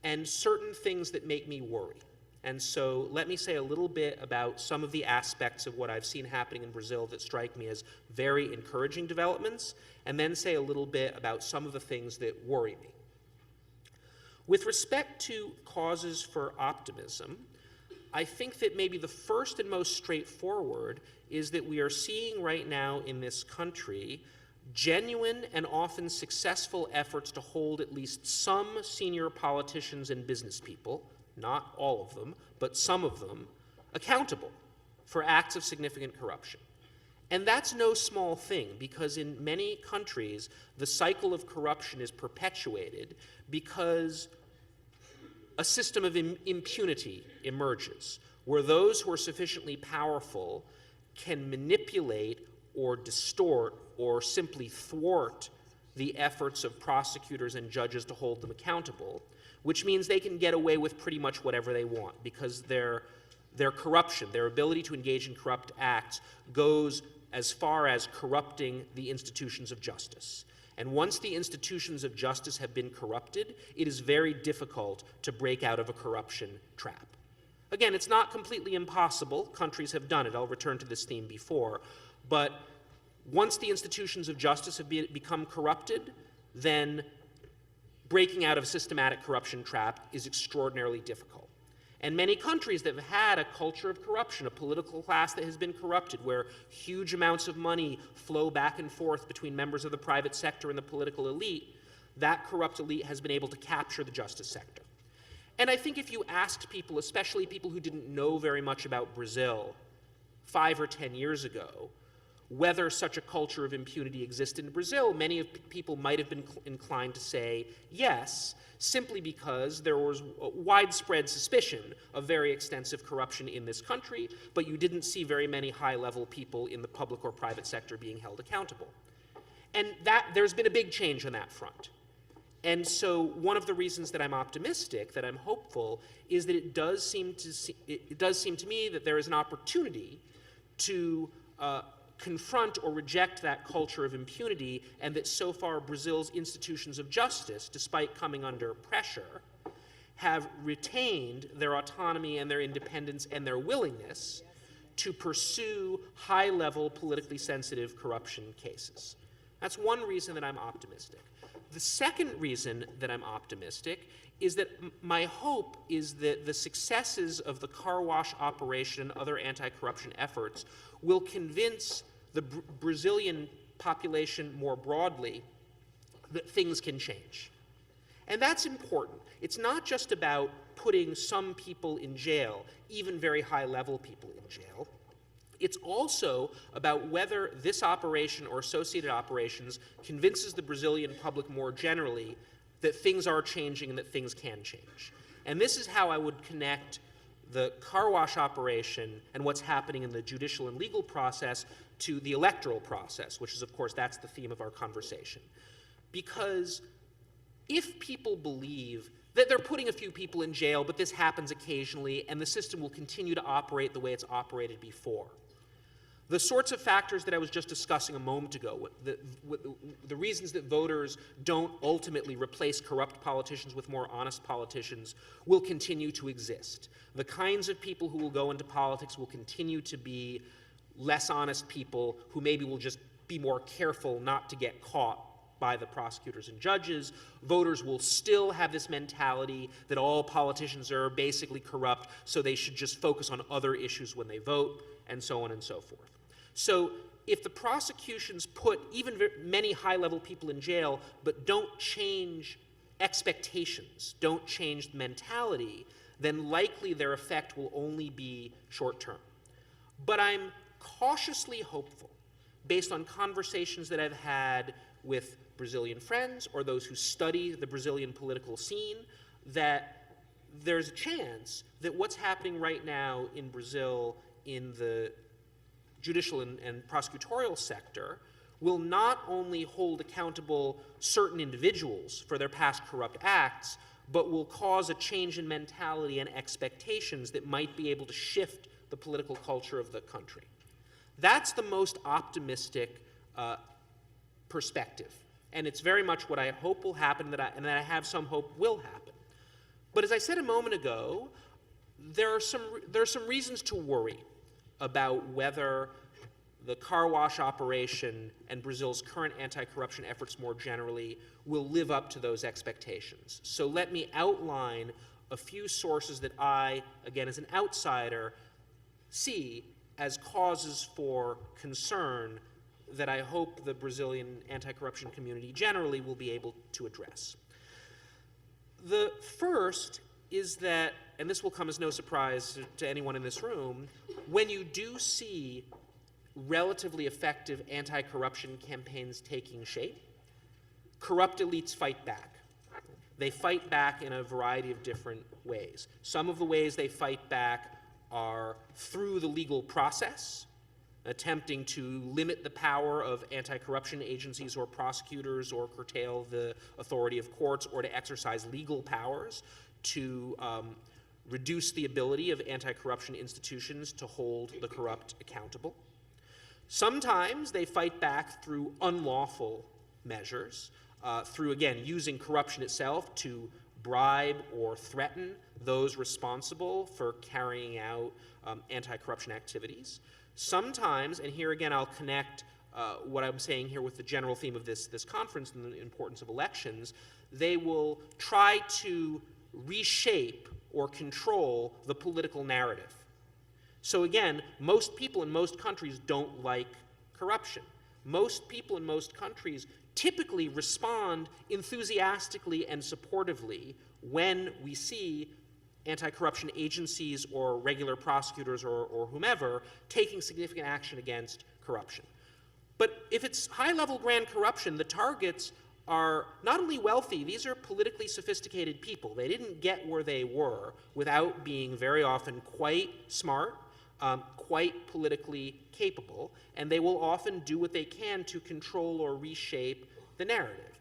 and certain things that make me worry. And so let me say a little bit about some of the aspects of what I've seen happening in Brazil that strike me as very encouraging developments, and then say a little bit about some of the things that worry me. With respect to causes for optimism, I think that maybe the first and most straightforward is that we are seeing right now in this country genuine and often successful efforts to hold at least some senior politicians and business people, not all of them, but some of them, accountable for acts of significant corruption. And that's no small thing, because in many countries, the cycle of corruption is perpetuated because a system of impunity emerges, where those who are sufficiently powerful can manipulate or distort or simply thwart the efforts of prosecutors and judges to hold them accountable, which means they can get away with pretty much whatever they want, because their corruption, their ability to engage in corrupt acts, goes as far as corrupting the institutions of justice. And once the institutions of justice have been corrupted, it is very difficult to break out of a corruption trap. Again, it's not completely impossible. Countries have done it. I'll return to this theme before. But once the institutions of justice have become corrupted, then breaking out of a systematic corruption trap is extraordinarily difficult. And many countries that have had a culture of corruption, a political class that has been corrupted, where huge amounts of money flow back and forth between members of the private sector and the political elite, that corrupt elite has been able to capture the justice sector. And I think if you asked people, especially people who didn't know very much about Brazil 5 or 10 years ago, whether such a culture of impunity existed in Brazil, many people might have been inclined to say yes, simply because there was widespread suspicion of very extensive corruption in this country, but you didn't see very many high-level people in the public or private sector being held accountable. And there's been a big change on that front. And so one of the reasons that I'm optimistic, that I'm hopeful, is that it does seem to me that there is an opportunity to confront or reject that culture of impunity, and that so far Brazil's institutions of justice, despite coming under pressure, have retained their autonomy and their independence and their willingness to pursue high-level, politically sensitive corruption cases. That's one reason that I'm optimistic. The second reason that I'm optimistic is that my hope is that the successes of the car wash operation and other anti-corruption efforts will convince the Brazilian population more broadly that things can change. And that's important. It's not just about putting some people in jail, even very high-level people in jail. It's also about whether this operation or associated operations convinces the Brazilian public more generally that things are changing and that things can change. And this is how I would connect the car wash operation and what's happening in the judicial and legal process to the electoral process, which is, of course, that's the theme of our conversation. Because if people believe that they're putting a few people in jail, but this happens occasionally, and the system will continue to operate the way it's operated before, the sorts of factors that I was just discussing a moment ago, the reasons that voters don't ultimately replace corrupt politicians with more honest politicians, will continue to exist. The kinds of people who will go into politics will continue to be less honest people who maybe will just be more careful not to get caught by the prosecutors and judges. Voters will still have this mentality that all politicians are basically corrupt, so they should just focus on other issues when they vote, and so on and so forth. So if the prosecutions put even many high-level people in jail but don't change expectations, don't change the mentality, then likely their effect will only be short-term. But I'm cautiously hopeful, based on conversations that I've had with Brazilian friends or those who study the Brazilian political scene, that there's a chance that what's happening right now in Brazil in the judicial and prosecutorial sector will not only hold accountable certain individuals for their past corrupt acts, but will cause a change in mentality and expectations that might be able to shift the political culture of the country. That's the most optimistic perspective. And it's very much what I hope will happen, and that I have some hope will happen. But as I said a moment ago, there are some reasons to worry about whether the car wash operation and Brazil's current anti-corruption efforts more generally will live up to those expectations. So let me outline a few sources that I, again as an outsider, see as causes for concern that I hope the Brazilian anti-corruption community generally will be able to address. The first is that, and this will come as no surprise to anyone in this room, when you do see relatively effective anti-corruption campaigns taking shape, corrupt elites fight back. They fight back in a variety of different ways. Some of the ways they fight back are through the legal process, attempting to limit the power of anti-corruption agencies or prosecutors or curtail the authority of courts or to exercise legal powers to reduce the ability of anti-corruption institutions to hold the corrupt accountable. Sometimes they fight back through unlawful measures, through, again, using corruption itself to bribe or threaten those responsible for carrying out anti-corruption activities. Sometimes, and here again I'll connect what I'm saying here with the general theme of this conference and the importance of elections, they will try to reshape or control the political narrative. So again, most people in most countries don't like corruption. Most people in most countries typically respond enthusiastically and supportively when we see anti-corruption agencies or regular prosecutors or whomever taking significant action against corruption. But if it's high-level grand corruption, the targets are not only wealthy, these are politically sophisticated people. They didn't get where they were without being very often quite smart, quite politically capable, and they will often do what they can to control or reshape the narrative.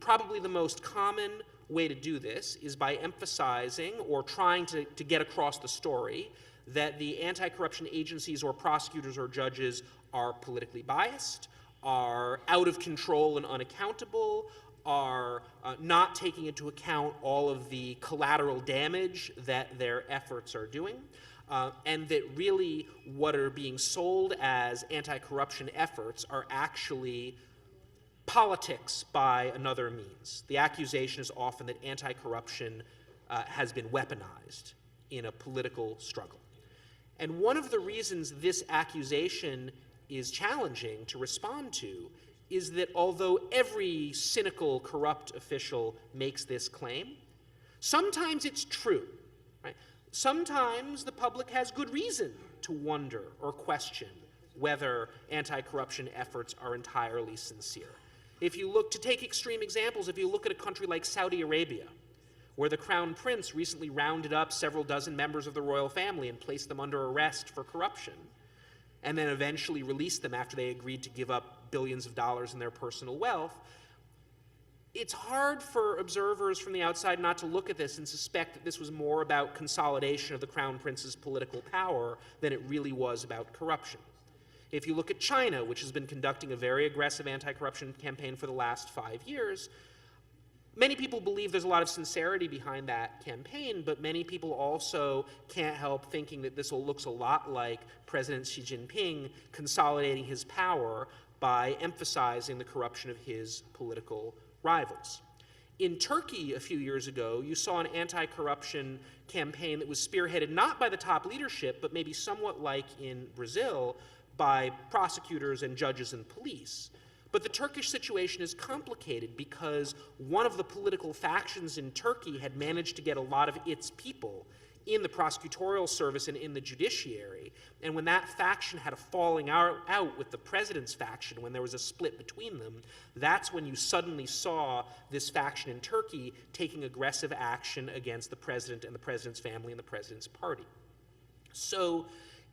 Probably the most common way to do this is by emphasizing or trying to get across the story that the anti-corruption agencies or prosecutors or judges are politically biased, are out of control and unaccountable, are not taking into account all of the collateral damage that their efforts are doing. and that really what are being sold as anti-corruption efforts are actually politics by another means. The accusation is often that anti-corruption has been weaponized in a political struggle. And one of the reasons this accusation is challenging to respond to is that although every cynical, corrupt official makes this claim, sometimes it's true, right? Sometimes the public has good reason to wonder or question whether anti-corruption efforts are entirely sincere. If you look, to take extreme examples, if you look at a country like Saudi Arabia, where the Crown Prince recently rounded up several dozen members of the royal family and placed them under arrest for corruption, and then eventually released them after they agreed to give up billions of dollars in their personal wealth, it's hard for observers from the outside not to look at this and suspect that this was more about consolidation of the Crown Prince's political power than it really was about corruption. If you look at China, which has been conducting a very aggressive anti-corruption campaign for the last 5 years, many people believe there's a lot of sincerity behind that campaign, but many people also can't help thinking that this looks a lot like President Xi Jinping consolidating his power by emphasizing the corruption of his political rivals. In Turkey a few years ago, you saw an anti-corruption campaign that was spearheaded not by the top leadership, but maybe somewhat like in Brazil, by prosecutors and judges and police. But the Turkish situation is complicated because one of the political factions in Turkey had managed to get a lot of its people in the prosecutorial service and in the judiciary. And when that faction had a falling out with the president's faction, when there was a split between them, that's when you suddenly saw this faction in Turkey taking aggressive action against the president and the president's family and the president's party. So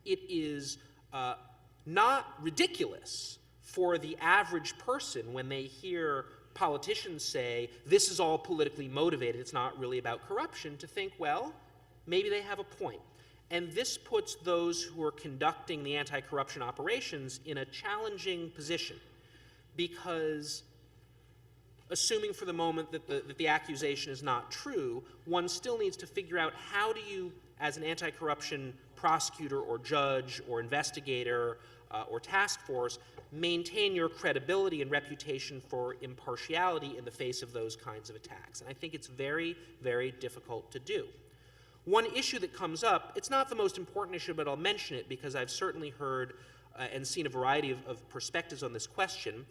it is not ridiculous for the average person when they hear politicians say, this is all politically motivated, it's not really about corruption, to think, well, maybe they have a point. And this puts those who are conducting the anti-corruption operations in a challenging position, because assuming for the moment that the accusation is not true, one still needs to figure out how do you, as an anti-corruption prosecutor or judge or investigator or task force, maintain your credibility and reputation for impartiality in the face of those kinds of attacks. And I think it's very, very difficult to do. One issue that comes up, it's not the most important issue, but I'll mention it because I've certainly heard and seen a variety of perspectives on this question,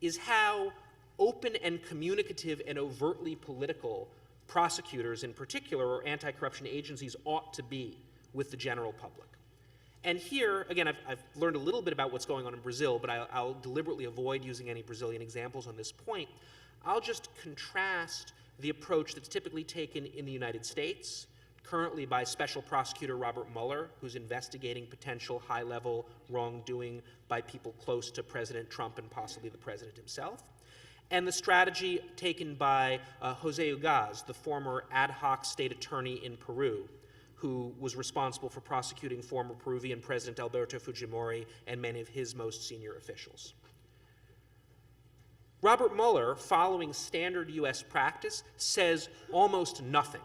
is how open and communicative and overtly political prosecutors in particular, or anti-corruption agencies, ought to be with the general public. And here, again, I've learned a little bit about what's going on in Brazil, but I'll deliberately avoid using any Brazilian examples on this point. I'll just contrast the approach that's typically taken in the United States, currently by Special Prosecutor Robert Mueller, who's investigating potential high-level wrongdoing by people close to President Trump and possibly the president himself, and the strategy taken by José Ugaz, the former ad hoc state attorney in Peru, who was responsible for prosecuting former Peruvian President Alberto Fujimori and many of his most senior officials. Robert Mueller, following standard US practice, says almost nothing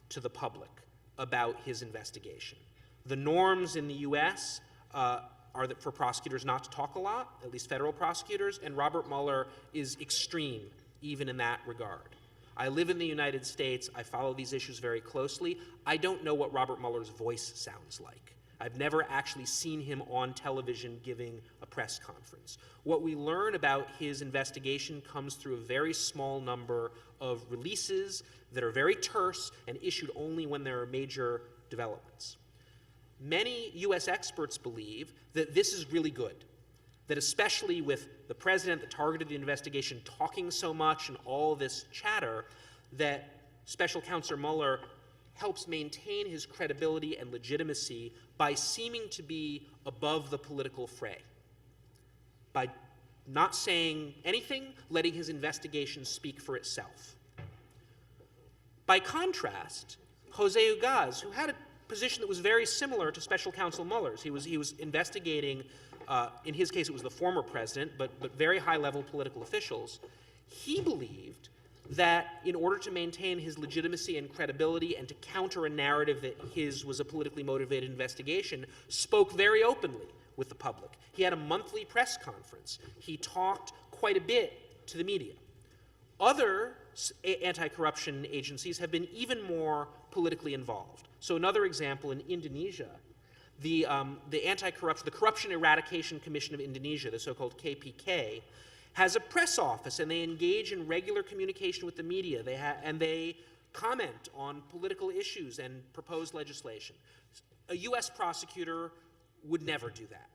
to the public about his investigation. The norms in the US are that for prosecutors not to talk a lot, at least federal prosecutors, and Robert Mueller is extreme even in that regard. I live in the United States. I follow these issues very closely. I don't know what Robert Mueller's voice sounds like. I've never actually seen him on television giving a press conference. What we learn about his investigation comes through a very small number of releases that are very terse and issued only when there are major developments. Many US experts believe that this is really good, that especially with the president, the target of the investigation, talking so much and all this chatter, that Special Counsel Mueller helps maintain his credibility and legitimacy by seeming to be above the political fray, by not saying anything, letting his investigation speak for itself. By contrast, José Ugaz, who had a position that was very similar to Special Counsel Mueller's, he was investigating, in his case it was the former president, but very high-level political officials, he believed that in order to maintain his legitimacy and credibility and to counter a narrative that his was a politically motivated investigation, spoke very openly with the public. He had a monthly press conference. He talked quite a bit to the media. Other anti-corruption agencies have been even more politically involved. So another example, in Indonesia, the Corruption Eradication Commission of Indonesia, the so-called KPK, has a press office, and they engage in regular communication with the media. And they comment on political issues and proposed legislation. A U.S. prosecutor would never do that.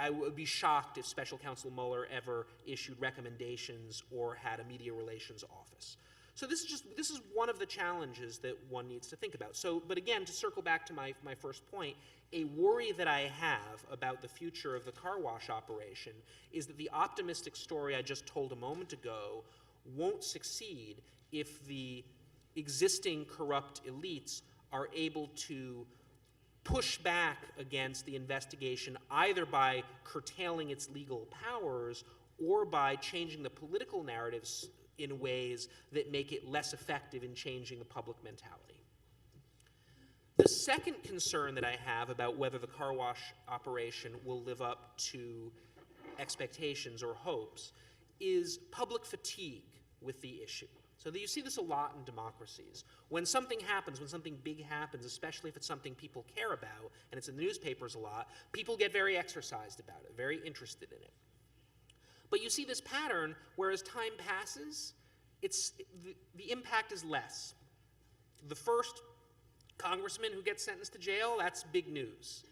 I would be shocked if Special Counsel Mueller ever issued recommendations or had a media relations office. So this is one of the challenges that one needs to think about. So, but again, to circle back to my first point, a worry that I have about the future of the car wash operation is that the optimistic story I just told a moment ago won't succeed if the existing corrupt elites are able to push back against the investigation either by curtailing its legal powers or by changing the political narratives in ways that make it less effective in changing the public mentality. The second concern that I have about whether the car wash operation will live up to expectations or hopes is public fatigue with the issue. So you see this a lot in democracies. When something happens, when something big happens, especially if it's something people care about, and it's in the newspapers a lot, people get very exercised about it, very interested in it. But you see this pattern where as time passes, the impact is less. The first congressman who gets sentenced to jail, that's big news.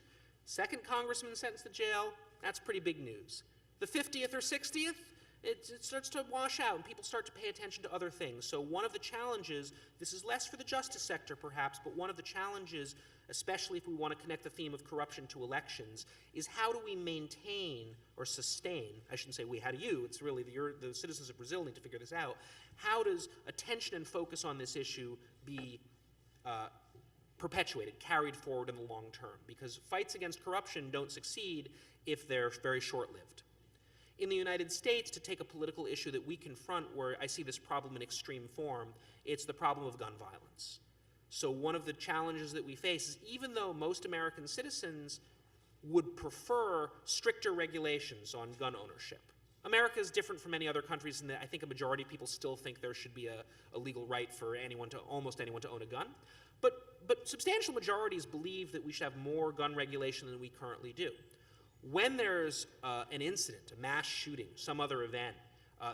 Second congressman sentenced to jail, that's pretty big news. The 50th or 60th, it starts to wash out and people start to pay attention to other things. So one of the challenges, this is less for the justice sector perhaps, but one of the challenges, especially if we want to connect the theme of corruption to elections, is how do we maintain or sustain, I shouldn't say we, how do you, it's really the citizens of Brazil need to figure this out, how does attention and focus on this issue be perpetuated, carried forward in the long term? Because fights against corruption don't succeed if they're very short-lived. In the United States, to take a political issue that we confront where I see this problem in extreme form, it's the problem of gun violence. So one of the challenges that we face is even though most American citizens would prefer stricter regulations on gun ownership, America is different from many other countries in that I think a majority of people still think there should be a legal right for almost anyone to own a gun. But substantial majorities believe that we should have more gun regulation than we currently do. When there's an incident, a mass shooting, some other event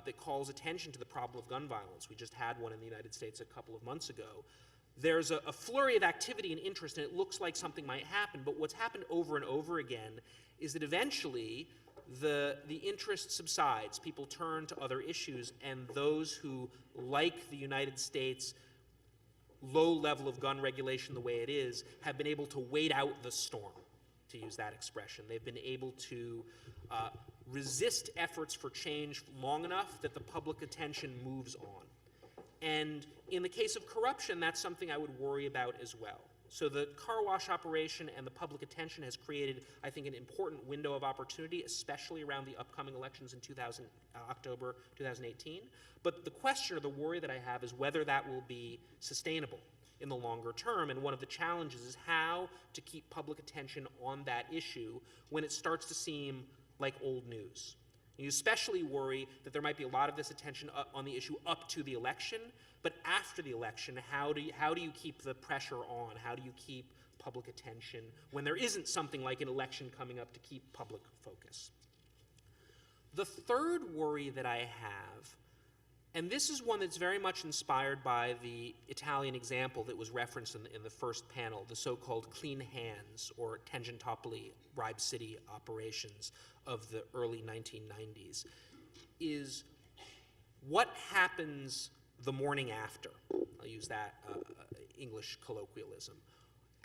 that calls attention to the problem of gun violence, we just had one in the United States a couple of months ago, there's a flurry of activity and interest, and it looks like something might happen. But what's happened over and over again is that eventually the interest subsides. People turn to other issues, and those who like the United States low level of gun regulation the way it is have been able to wait out the storm, to use that expression. They've been able to resist efforts for change long enough that the public attention moves on. And in the case of corruption, that's something I would worry about as well. So the car wash operation and the public attention has created, I think, an important window of opportunity, especially around the upcoming elections in October 2018. But the question or the worry that I have is whether that will be sustainable in the longer term. And one of the challenges is how to keep public attention on that issue when it starts to seem like old news. You especially worry that there might be a lot of this attention on the issue up to the election, but after the election, how do you keep the pressure on? How do you keep public attention when there isn't something like an election coming up to keep public focus? The third worry that I have, and this is one that's very much inspired by the Italian example that was referenced in the first panel, the so-called clean hands or Tangentopoli bribe city operations of the early 1990s, is what happens the morning after. I'll use that English colloquialism.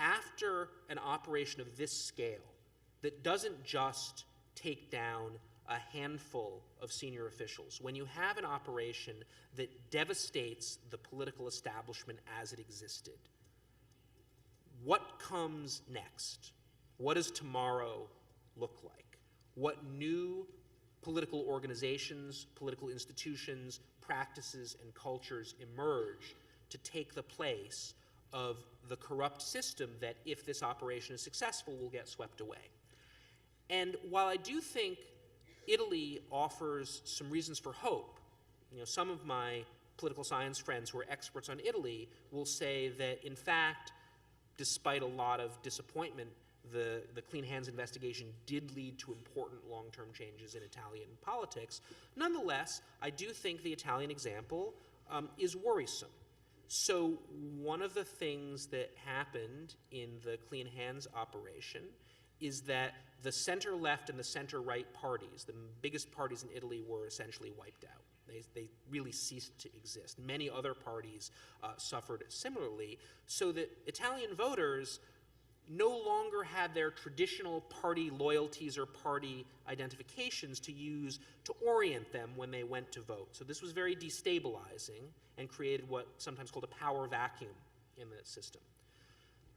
After an operation of this scale that doesn't just take down a handful of senior officials, when you have an operation that devastates the political establishment as it existed, what comes next? What does tomorrow look like? What new political organizations, political institutions, practices and cultures emerge to take the place of the corrupt system that, if this operation is successful, will get swept away. And while I do think Italy offers some reasons for hope, some of my political science friends who are experts on Italy will say that, in fact, despite a lot of disappointment, the clean hands investigation did lead to important long-term changes in Italian politics. Nonetheless, I do think the Italian example is worrisome. So one of the things that happened in the clean hands operation is that the center-left and the center-right parties, the biggest parties in Italy, were essentially wiped out. They really ceased to exist. Many other parties suffered similarly, so that Italian voters no longer had their traditional party loyalties or party identifications to use to orient them when they went to vote. So this was very destabilizing and created what's sometimes called a power vacuum in the system.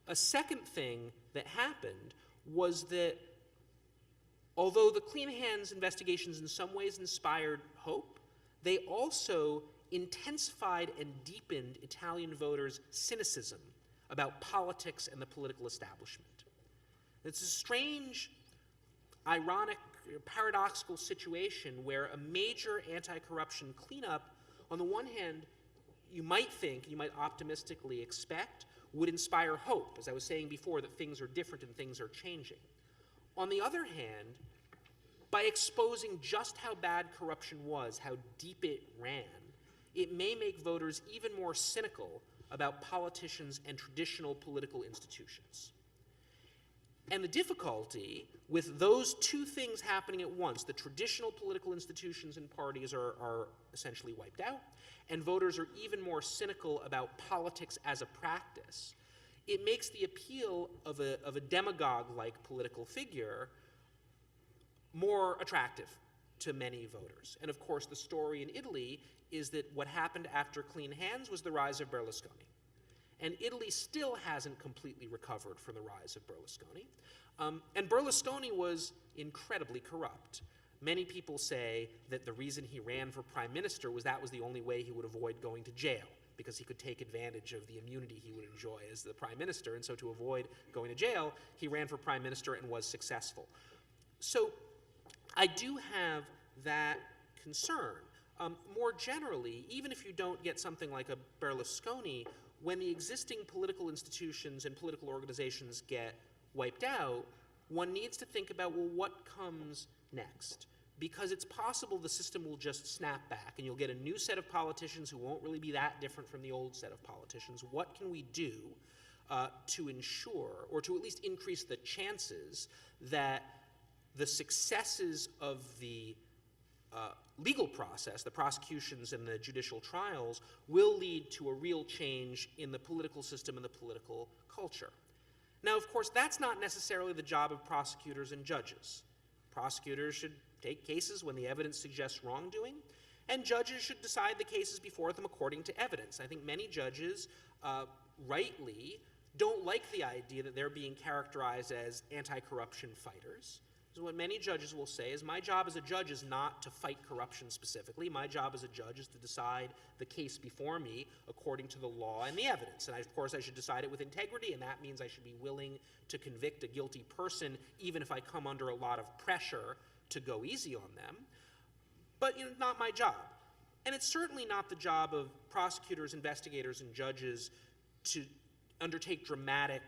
A second thing that happened was that although the clean hands investigations in some ways inspired hope, they also intensified and deepened Italian voters' cynicism about politics and the political establishment. It's a strange, ironic, paradoxical situation where a major anti-corruption cleanup, on the one hand, you might optimistically expect, would inspire hope, as I was saying before, that things are different and things are changing. On the other hand, by exposing just how bad corruption was, how deep it ran, it may make voters even more cynical about politicians and traditional political institutions. And the difficulty with those two things happening at once, the traditional political institutions and parties are essentially wiped out, and voters are even more cynical about politics as a practice, it makes the appeal of a demagogue-like political figure more attractive to many voters. And of course, the story in Italy is that what happened after clean hands was the rise of Berlusconi. And Italy still hasn't completely recovered from the rise of Berlusconi. And Berlusconi was incredibly corrupt. Many people say that the reason he ran for prime minister was that was the only way he would avoid going to jail, because he could take advantage of the immunity he would enjoy as the prime minister. And so to avoid going to jail, he ran for prime minister and was successful. So I do have that concern. More generally, even if you don't get something like a Berlusconi, when the existing political institutions and political organizations get wiped out, one needs to think about, well, what comes next? Because it's possible the system will just snap back and you'll get a new set of politicians who won't really be that different from the old set of politicians. What can we do to ensure, or to at least increase the chances that the successes of the legal process, the prosecutions and the judicial trials, will lead to a real change in the political system and the political culture? Now, of course, that's not necessarily the job of prosecutors and judges. Prosecutors should take cases when the evidence suggests wrongdoing, and judges should decide the cases before them according to evidence. I think many judges, rightly, don't like the idea that they're being characterized as anti-corruption fighters. So what many judges will say is, my job as a judge is not to fight corruption specifically. My job as a judge is to decide the case before me according to the law and the evidence. And of course, I should decide it with integrity, and that means I should be willing to convict a guilty person even if I come under a lot of pressure to go easy on them. But not my job. And it's certainly not the job of prosecutors, investigators, and judges to undertake dramatic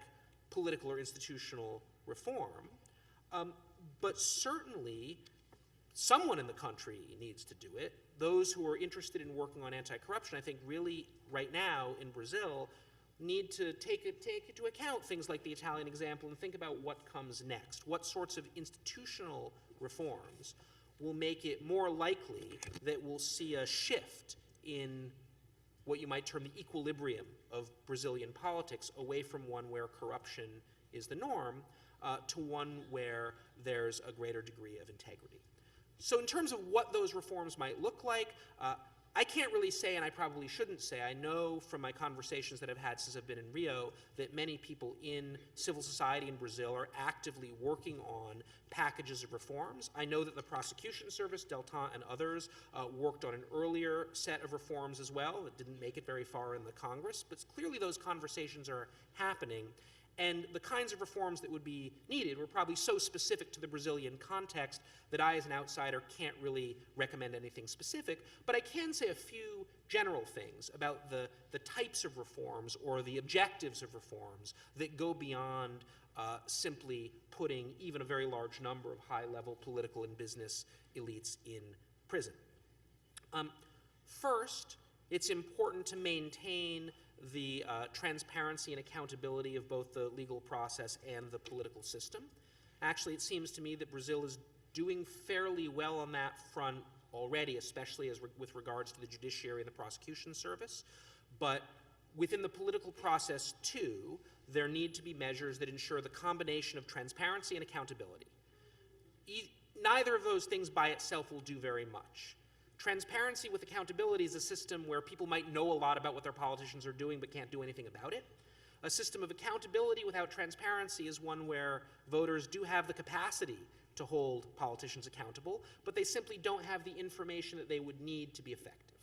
political or institutional reform. But certainly, someone in the country needs to do it. Those who are interested in working on anti-corruption, I think really right now in Brazil, need to take into account things like the Italian example and think about what comes next. What sorts of institutional reforms will make it more likely that we'll see a shift in what you might term the equilibrium of Brazilian politics, away from one where corruption is the norm, to one where there's a greater degree of integrity. So in terms of what those reforms might look like, I can't really say, and I probably shouldn't say, I know from my conversations that I've had since I've been in Rio that many people in civil society in Brazil are actively working on packages of reforms. I know that the prosecution service, Deltan and others, worked on an earlier set of reforms as well. It didn't make it very far in the Congress, but clearly those conversations are happening. And the kinds of reforms that would be needed were probably so specific to the Brazilian context that I, as an outsider, can't really recommend anything specific. But I can say a few general things about the types of reforms or the objectives of reforms that go beyond simply putting even a very large number of high-level political and business elites in prison. First, it's important to maintain the transparency and accountability of both the legal process and the political system. Actually, it seems to me that Brazil is doing fairly well on that front already, especially with regards to the judiciary and the prosecution service. But within the political process, too, there need to be measures that ensure the combination of transparency and accountability. Neither of those things by itself will do very much. Transparency with accountability is a system where people might know a lot about what their politicians are doing but can't do anything about it. A system of accountability without transparency is one where voters do have the capacity to hold politicians accountable, but they simply don't have the information that they would need to be effective.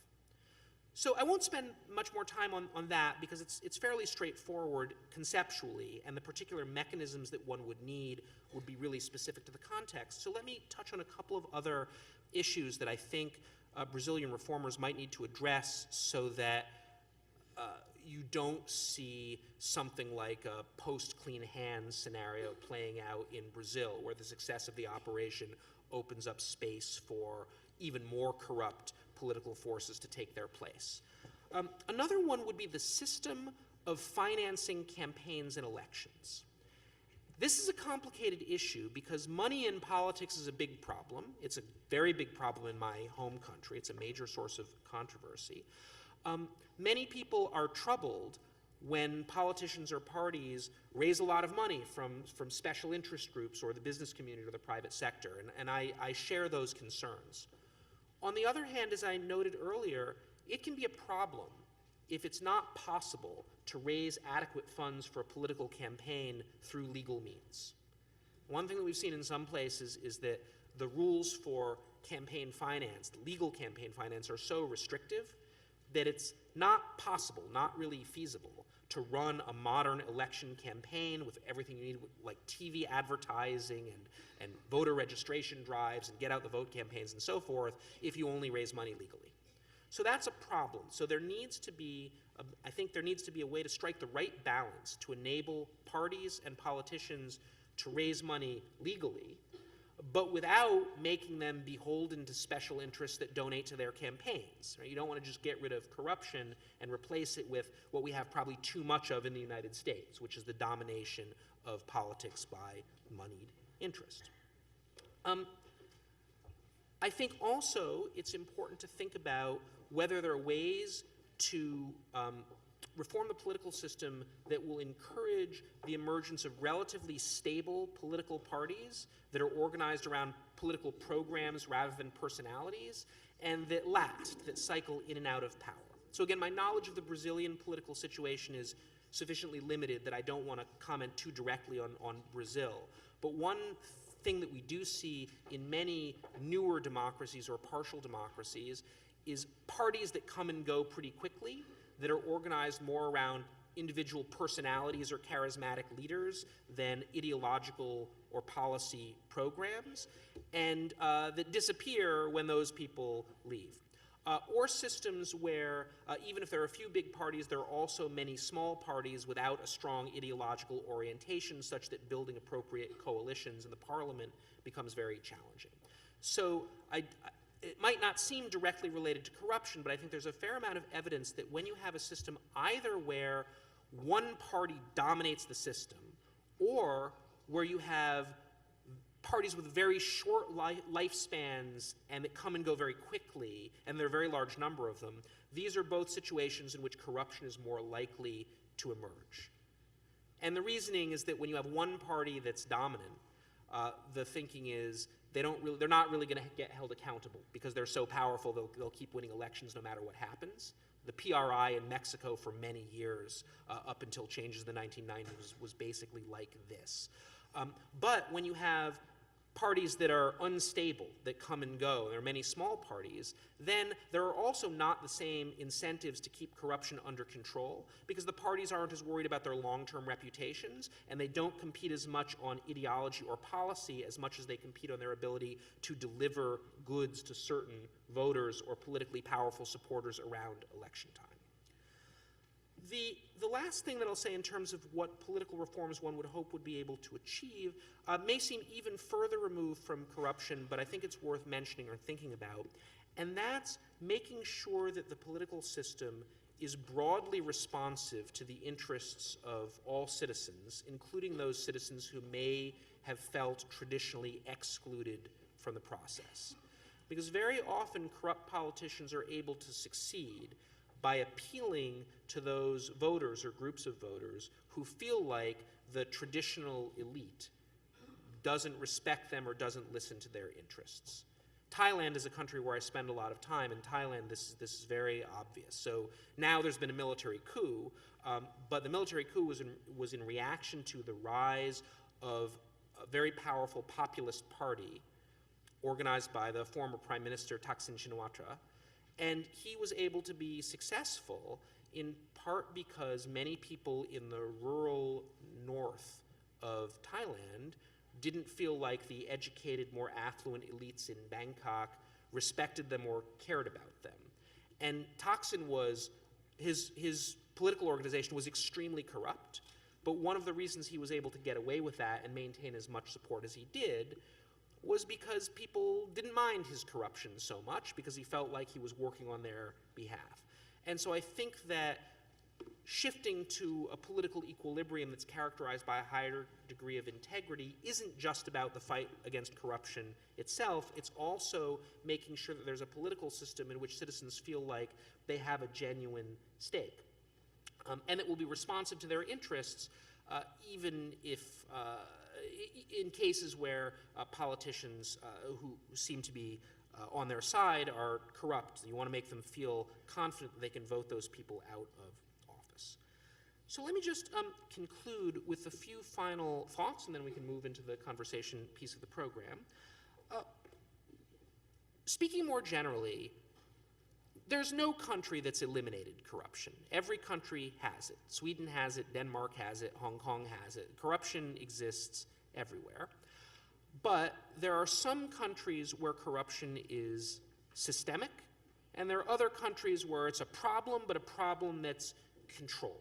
So I won't spend much more time on that because it's fairly straightforward conceptually, and the particular mechanisms that one would need would be really specific to the context. So let me touch on a couple of other issues that I think Brazilian reformers might need to address so that you don't see something like a post-clean hands scenario playing out in Brazil, where the success of the operation opens up space for even more corrupt political forces to take their place. Another one would be the system of financing campaigns and elections. This is a complicated issue because money in politics is a big problem. It's a very big problem in my home country. It's a major source of controversy. Many people are troubled when politicians or parties raise a lot of money from special interest groups or the business community or the private sector, and I share those concerns. On the other hand, as I noted earlier, it can be a problem if it's not possible to raise adequate funds for a political campaign through legal means. One thing that we've seen in some places is that the rules for campaign finance, legal campaign finance, are so restrictive that it's not possible, not really feasible, to run a modern election campaign with everything you need, like TV advertising and voter registration drives and get out the vote campaigns and so forth, if you only raise money legally. So that's a problem. So there needs to be, I think there needs to be a way to strike the right balance to enable parties and politicians to raise money legally, but without making them beholden to special interests that donate to their campaigns. Right? You don't want to just get rid of corruption and replace it with what we have probably too much of in the United States, which is the domination of politics by moneyed interest. I think also it's important to think about whether there are ways to reform the political system that will encourage the emergence of relatively stable political parties that are organized around political programs rather than personalities, and that last, that cycle in and out of power. So again, my knowledge of the Brazilian political situation is sufficiently limited that I don't want to comment too directly on Brazil. But one thing that we do see in many newer democracies or partial democracies is parties that come and go pretty quickly, that are organized more around individual personalities or charismatic leaders than ideological or policy programs, and that disappear when those people leave. Or systems where, even if there are a few big parties, there are also many small parties without a strong ideological orientation, such that building appropriate coalitions in the parliament becomes very challenging. So it might not seem directly related to corruption, but I think there's a fair amount of evidence that when you have a system either where one party dominates the system or where you have parties with very short lifespans and that come and go very quickly, and there are a very large number of them, these are both situations in which corruption is more likely to emerge. And the reasoning is that when you have one party that's dominant, the thinking is they're not really going to get held accountable because they're so powerful they'll keep winning elections no matter what happens. The PRI in Mexico for many years, up until changes in the 1990s, was basically like this. But when you have parties that are unstable, that come and go, there are many small parties, then there are also not the same incentives to keep corruption under control because the parties aren't as worried about their long-term reputations and they don't compete as much on ideology or policy as much as they compete on their ability to deliver goods to certain voters or politically powerful supporters around election time. The last thing that I'll say in terms of what political reforms one would hope would be able to achieve may seem even further removed from corruption, but I think it's worth mentioning or thinking about, and that's making sure that the political system is broadly responsive to the interests of all citizens, including those citizens who may have felt traditionally excluded from the process. Because very often corrupt politicians are able to succeed by appealing to those voters or groups of voters who feel like the traditional elite doesn't respect them or doesn't listen to their interests. Thailand is a country where I spend a lot of time. In Thailand, this is very obvious. So now there's been a military coup, but the military coup was in reaction to the rise of a very powerful populist party organized by the former Prime Minister Thaksin Shinawatra. And he was able to be successful in part because many people in the rural north of Thailand didn't feel like the educated, more affluent elites in Bangkok respected them or cared about them. And Thaksin his political organization was extremely corrupt, but one of the reasons he was able to get away with that and maintain as much support as he did was because people didn't mind his corruption so much because he felt like he was working on their behalf. And so I think that shifting to a political equilibrium that's characterized by a higher degree of integrity isn't just about the fight against corruption itself, it's also making sure that there's a political system in which citizens feel like they have a genuine stake. And it will be responsive to their interests, even if in cases where politicians who seem to be on their side are corrupt. You want to make them feel confident that they can vote those people out of office. So let me just conclude with a few final thoughts, and then we can move into the conversation piece of the program. Speaking more generally, there's no country that's eliminated corruption. Every country has it. Sweden has it, Denmark has it, Hong Kong has it. Corruption exists everywhere. But there are some countries where corruption is systemic, and there are other countries where it's a problem, but a problem that's controlled.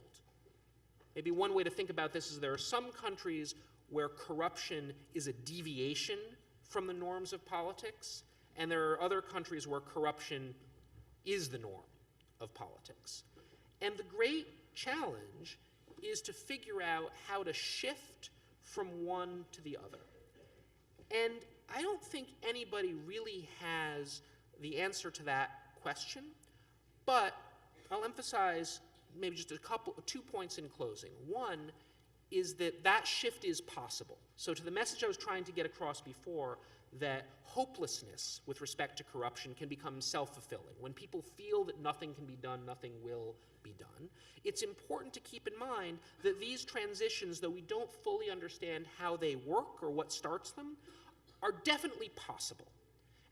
Maybe one way to think about this is there are some countries where corruption is a deviation from the norms of politics, and there are other countries where corruption is the norm of politics. And the great challenge is to figure out how to shift from one to the other. And I don't think anybody really has the answer to that question, but I'll emphasize maybe just 2 points in closing. One is that shift is possible. So to the message I was trying to get across before, that hopelessness with respect to corruption can become self-fulfilling. When people feel that nothing can be done, nothing will be done. It's important to keep in mind that these transitions, though we don't fully understand how they work or what starts them, are definitely possible.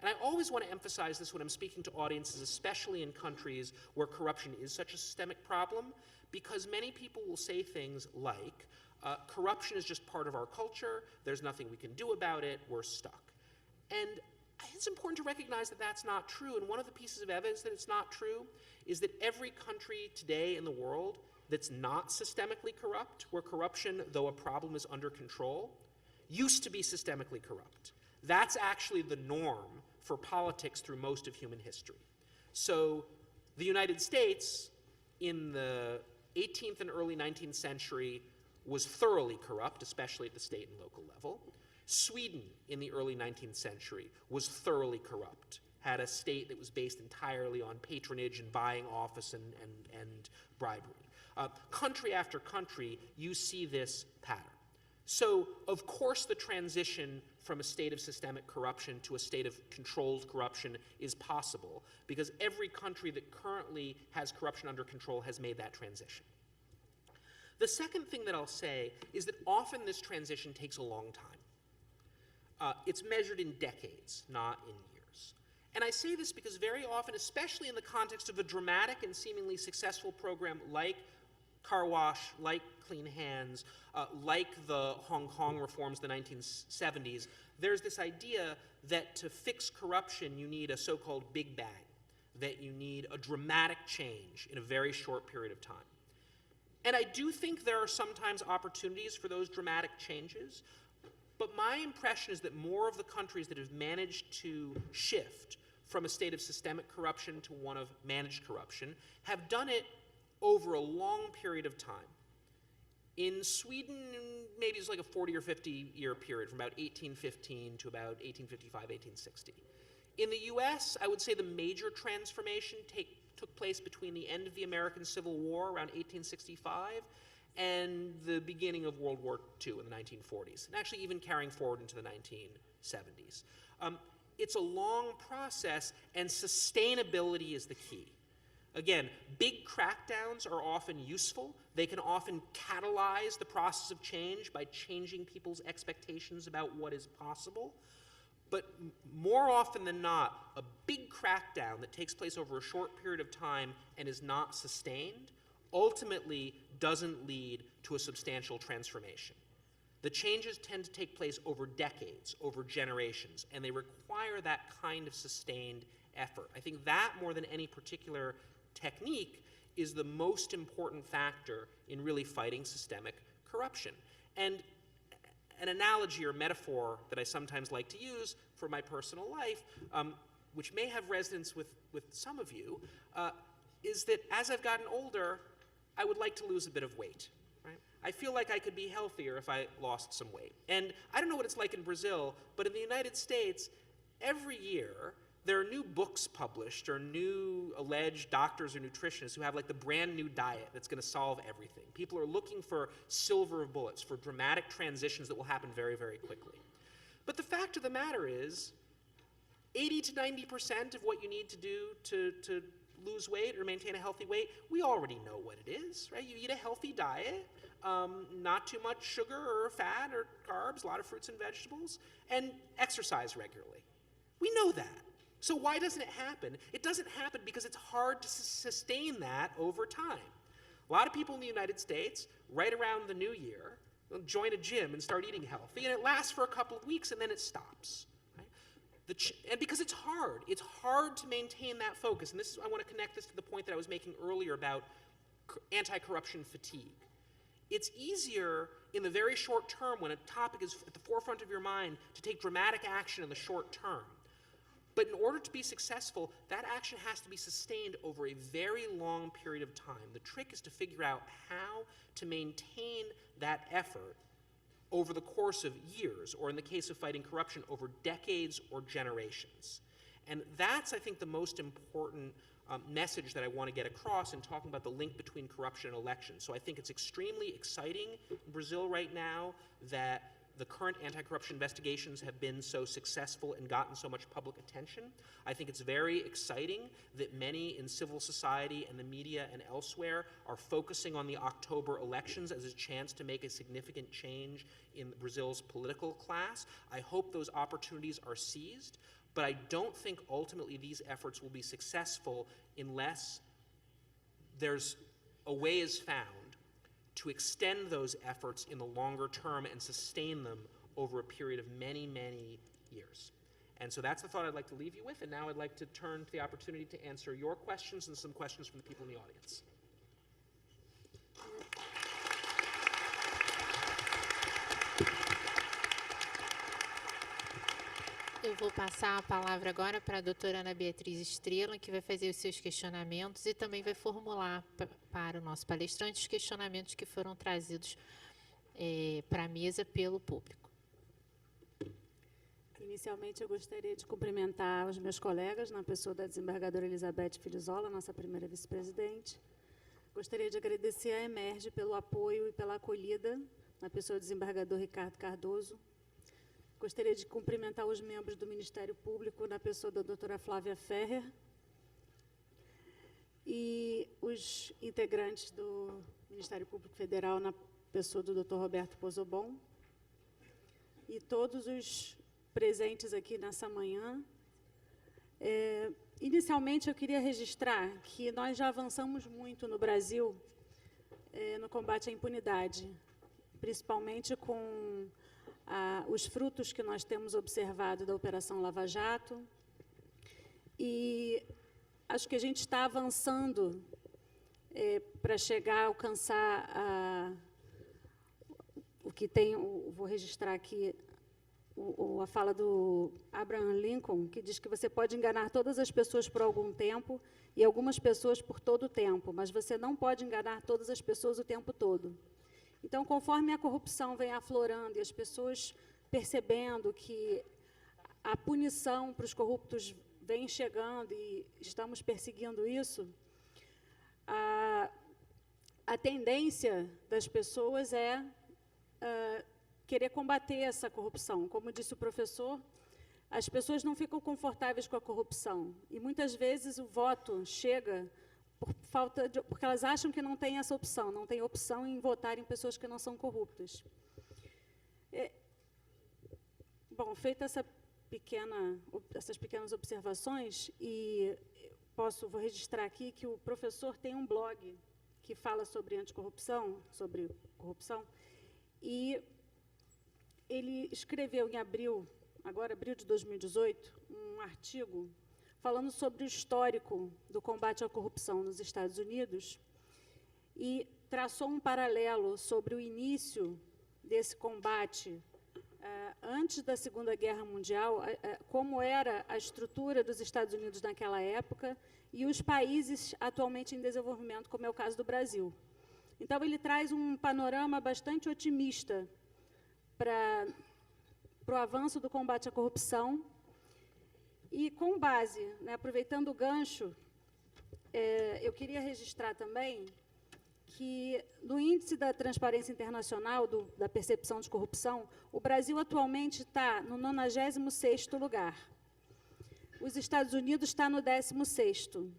And I always want to emphasize this when I'm speaking to audiences, especially in countries where corruption is such a systemic problem, because many people will say things like, corruption is just part of our culture, there's nothing we can do about it, we're stuck. And it's important to recognize that that's not true, and one of the pieces of evidence that it's not true is that every country today in the world that's not systemically corrupt, where corruption, though a problem, is under control, used to be systemically corrupt. That's actually the norm for politics through most of human history. So the United States in the 18th and early 19th century was thoroughly corrupt, especially at the state and local level. Sweden in the early 19th century was thoroughly corrupt, had a state that was based entirely on patronage and buying office and bribery. Country after country, you see this pattern. So, of course, the transition from a state of systemic corruption to a state of controlled corruption is possible, because every country that currently has corruption under control has made that transition. The second thing that I'll say is that often this transition takes a long time. It's measured in decades, not in years. And I say this because very often, especially in the context of a dramatic and seemingly successful program like Car Wash, like Clean Hands, like the Hong Kong reforms of the 1970s, there's this idea that to fix corruption, you need a so-called big bang, that you need a dramatic change in a very short period of time. And I do think there are sometimes opportunities for those dramatic changes, but my impression is that more of the countries that have managed to shift from a state of systemic corruption to one of managed corruption have done it over a long period of time. In Sweden, maybe it's like a 40 or 50 year period from about 1815 to about 1855, 1860. In the US, I would say the major transformation took place between the end of the American Civil War around 1865 and the beginning of World War II in the 1940s, and actually even carrying forward into the 1970s. It's a long process, and sustainability is the key. Again, big crackdowns are often useful. They can often catalyze the process of change by changing people's expectations about what is possible. But more often than not, a big crackdown that takes place over a short period of time and is not sustained ultimately doesn't lead to a substantial transformation. The changes tend to take place over decades, over generations, and they require that kind of sustained effort. I think that, more than any particular technique, is the most important factor in really fighting systemic corruption. And an analogy or metaphor that I sometimes like to use for my personal life, which may have resonance with some of you, is that as I've gotten older, I would like to lose a bit of weight. Right? I feel like I could be healthier if I lost some weight. And I don't know what it's like in Brazil, but in the United States, every year, there are new books published or new alleged doctors or nutritionists who have like the brand new diet that's going to solve everything. People are looking for silver bullets, for dramatic transitions that will happen very, very quickly. But the fact of the matter is, 80 to 90% of what you need to do to lose weight or maintain a healthy weight, we already know what it is, right? You eat a healthy diet, not too much sugar or fat or carbs, a lot of fruits and vegetables, and exercise regularly. We know that. So why doesn't it happen? It doesn't happen because it's hard to sustain that over time. A lot of people in the United States, right around the new year, will join a gym and start eating healthy, and it lasts for a couple of weeks, and then it stops. Right? And because it's hard to maintain that focus. And I want to connect this to the point that I was making earlier about anti-corruption fatigue. It's easier in the very short term, when a topic is at the forefront of your mind, to take dramatic action in the short term. But in order to be successful, that action has to be sustained over a very long period of time. The trick is to figure out how to maintain that effort over the course of years, or in the case of fighting corruption, over decades or generations. And that's, I think, the most important message that I want to get across in talking about the link between corruption and elections. So I think it's extremely exciting in Brazil right now that the current anti-corruption investigations have been so successful and gotten so much public attention. I think it's very exciting that many in civil society and the media and elsewhere are focusing on the October elections as a chance to make a significant change in Brazil's political class. I hope those opportunities are seized, but I don't think ultimately these efforts will be successful unless there's a way is found to extend those efforts in the longer term and sustain them over a period of many, many years. And so that's the thought I'd like to leave you with, and now I'd like to turn to the opportunity to answer your questions and some questions from the people in the audience. Eu vou passar a palavra agora para a doutora Ana Beatriz Estrela, que vai fazer os seus questionamentos e também vai formular para o nosso palestrante os questionamentos que foram trazidos para a mesa pelo público. Inicialmente, eu gostaria de cumprimentar os meus colegas, na pessoa da desembargadora Elizabeth Filisola, nossa primeira vice-presidente. Gostaria de agradecer à Emerge pelo apoio e pela acolhida na pessoa do desembargador Ricardo Cardoso. Gostaria de cumprimentar os membros do Ministério Público, na pessoa da doutora Flávia Ferrer, e os integrantes do Ministério Público Federal, na pessoa do doutor Roberto Pozobon, e todos os presentes aqui nessa manhã. Inicialmente, eu queria registrar que nós já avançamos muito no Brasil no combate à impunidade, principalmente com os frutos que nós temos observado da Operação Lava Jato, e acho que a gente está avançando para chegar a alcançar o que tem, vou registrar aqui a fala do Abraham Lincoln, que diz que você pode enganar todas as pessoas por algum tempo e algumas pessoas por todo o tempo, mas você não pode enganar todas as pessoas o tempo todo. Então, conforme a corrupção vem aflorando e as pessoas percebendo que a punição para os corruptos vem chegando e estamos perseguindo isso, a tendência das pessoas é querer combater essa corrupção. Como disse o professor, as pessoas não ficam confortáveis com a corrupção e muitas vezes o voto chega porque elas acham que não tem essa opção, não tem opção em votar em pessoas que não são corruptas. Bom, feita essas pequenas observações, e vou registrar aqui que o professor tem um blog que fala sobre anticorrupção, sobre corrupção, e ele escreveu em abril de 2018, um artigo falando sobre o histórico do combate à corrupção nos Estados Unidos e traçou um paralelo sobre o início desse combate antes da Segunda Guerra Mundial, como era a estrutura dos Estados Unidos naquela época e os países atualmente em desenvolvimento, como é o caso do Brasil. Então, ele traz um panorama bastante otimista para o avanço do combate à corrupção. E, com base, aproveitando o gancho, eu queria registrar também que, no índice da Transparência Internacional, da percepção de corrupção, o Brasil atualmente está no 96º lugar. Os Estados Unidos está no 16º.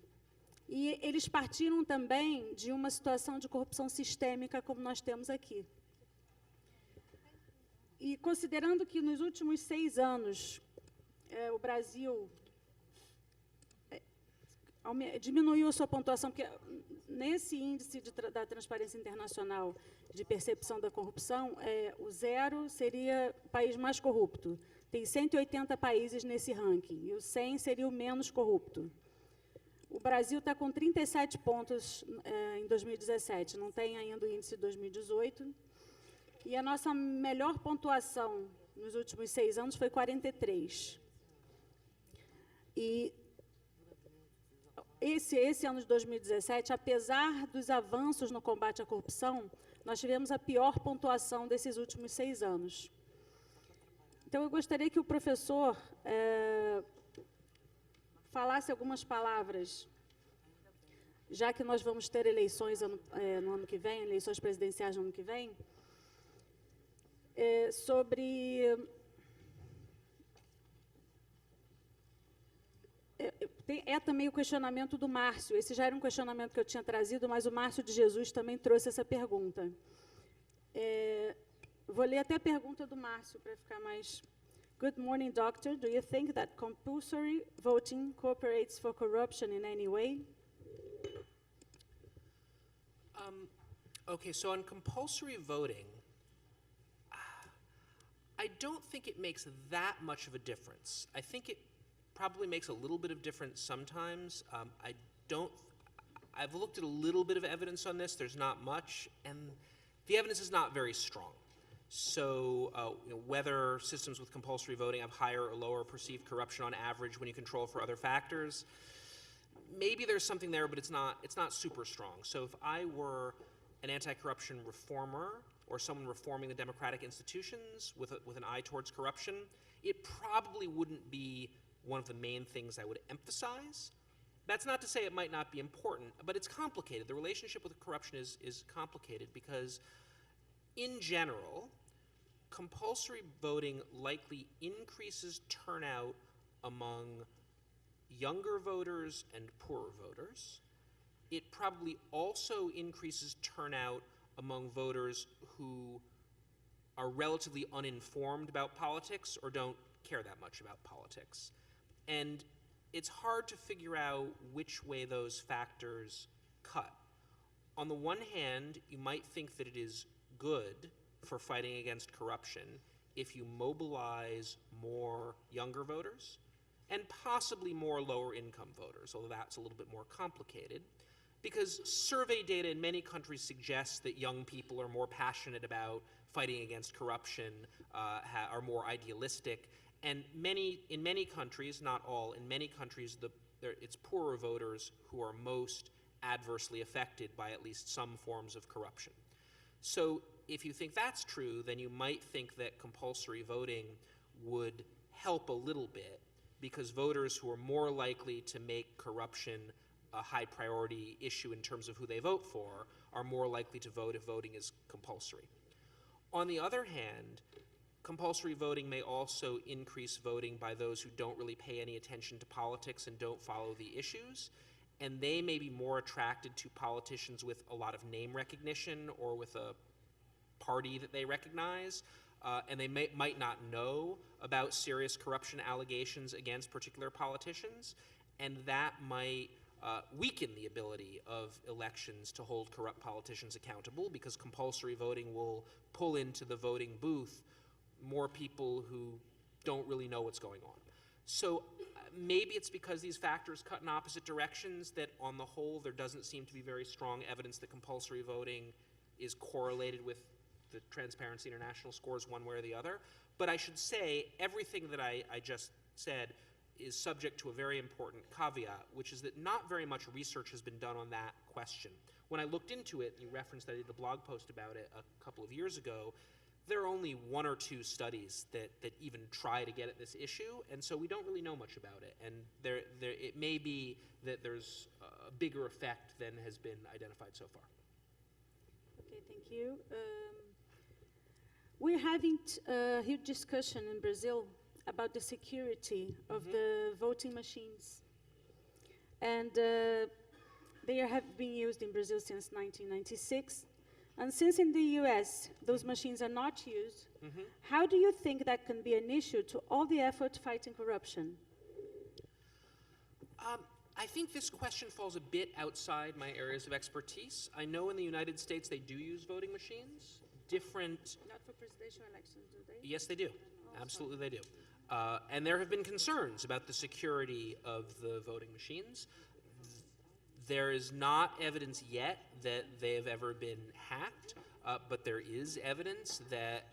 E eles partiram também de uma situação de corrupção sistêmica, como nós temos aqui. E, considerando que, nos últimos 6 anos, o Brasil diminuiu a sua pontuação, porque nesse índice da Transparência Internacional de percepção da corrupção, o 0 seria o país mais corrupto. Tem 180 países nesse ranking, e o 100 seria o menos corrupto. O Brasil está com 37 pontos em 2017, não tem ainda o índice de 2018, e a nossa melhor pontuação nos últimos 6 anos foi 43. E esse ano de 2017, apesar dos avanços no combate à corrupção, nós tivemos a pior pontuação desses últimos 6 anos. Então, eu gostaria que o professor falasse algumas palavras, já que nós vamos ter eleições no ano que vem, eleições presidenciais no ano que vem, sobre... também o questionamento do Márcio. Esse já era um questionamento que eu tinha trazido, mas o Márcio de Jesus também trouxe essa pergunta. Vou ler até a pergunta do Márcio, para ficar mais... Good morning, doctor. Do you think that compulsory voting cooperates for corruption in any way? Okay, so on compulsory voting, I don't think it makes that much of a difference. I think it probably makes a little bit of difference sometimes. I've looked at a little bit of evidence on this. There's not much, and the evidence is not very strong. So whether systems with compulsory voting have higher or lower perceived corruption on average when you control for other factors, maybe there's something there, but it's not super strong. So if I were an anti-corruption reformer or someone reforming the democratic institutions with an eye towards corruption, it probably wouldn't be one of the main things I would emphasize. That's not to say it might not be important, but it's complicated. The relationship with corruption is complicated because in general, compulsory voting likely increases turnout among younger voters and poorer voters. It probably also increases turnout among voters who are relatively uninformed about politics or don't care that much about politics. And it's hard to figure out which way those factors cut. On the one hand, you might think that it is good for fighting against corruption if you mobilize more younger voters and possibly more lower income voters, although that's a little bit more complicated, because survey data in many countries suggests that young people are more passionate about fighting against corruption, are more idealistic, and in many countries, not all, in many countries, it's poorer voters who are most adversely affected by at least some forms of corruption. So if you think that's true, then you might think that compulsory voting would help a little bit, because voters who are more likely to make corruption a high priority issue in terms of who they vote for are more likely to vote if voting is compulsory. On the other hand, compulsory voting may also increase voting by those who don't really pay any attention to politics and don't follow the issues, and they may be more attracted to politicians with a lot of name recognition or with a party that they recognize, and they might not know about serious corruption allegations against particular politicians, and that might weaken the ability of elections to hold corrupt politicians accountable, because compulsory voting will pull into the voting booth more people who don't really know what's going on. So maybe it's because these factors cut in opposite directions that on the whole there doesn't seem to be very strong evidence that compulsory voting is correlated with the Transparency International scores one way or the other. But I should say everything that I just said is subject to a very important caveat, which is that not very much research has been done on that question. When I looked into it, you referenced that I did a blog post about it a couple of years ago, there are only one or two studies that even try to get at this issue, and so we don't really know much about it. And it may be that there's a bigger effect than has been identified so far. Okay, thank you. We're having a huge discussion in Brazil about the security of the voting machines. And they have been used in Brazil since 1996. And since in the US, those machines are not used, how do you think that can be an issue to all the effort fighting corruption? I think this question falls a bit outside my areas of expertise. I know in the United States they do use voting machines. Not for presidential elections, do they? Yes, they do. Absolutely, they do. And there have been concerns about the security of the voting machines. There is not evidence yet that they have ever been hacked, but there is evidence that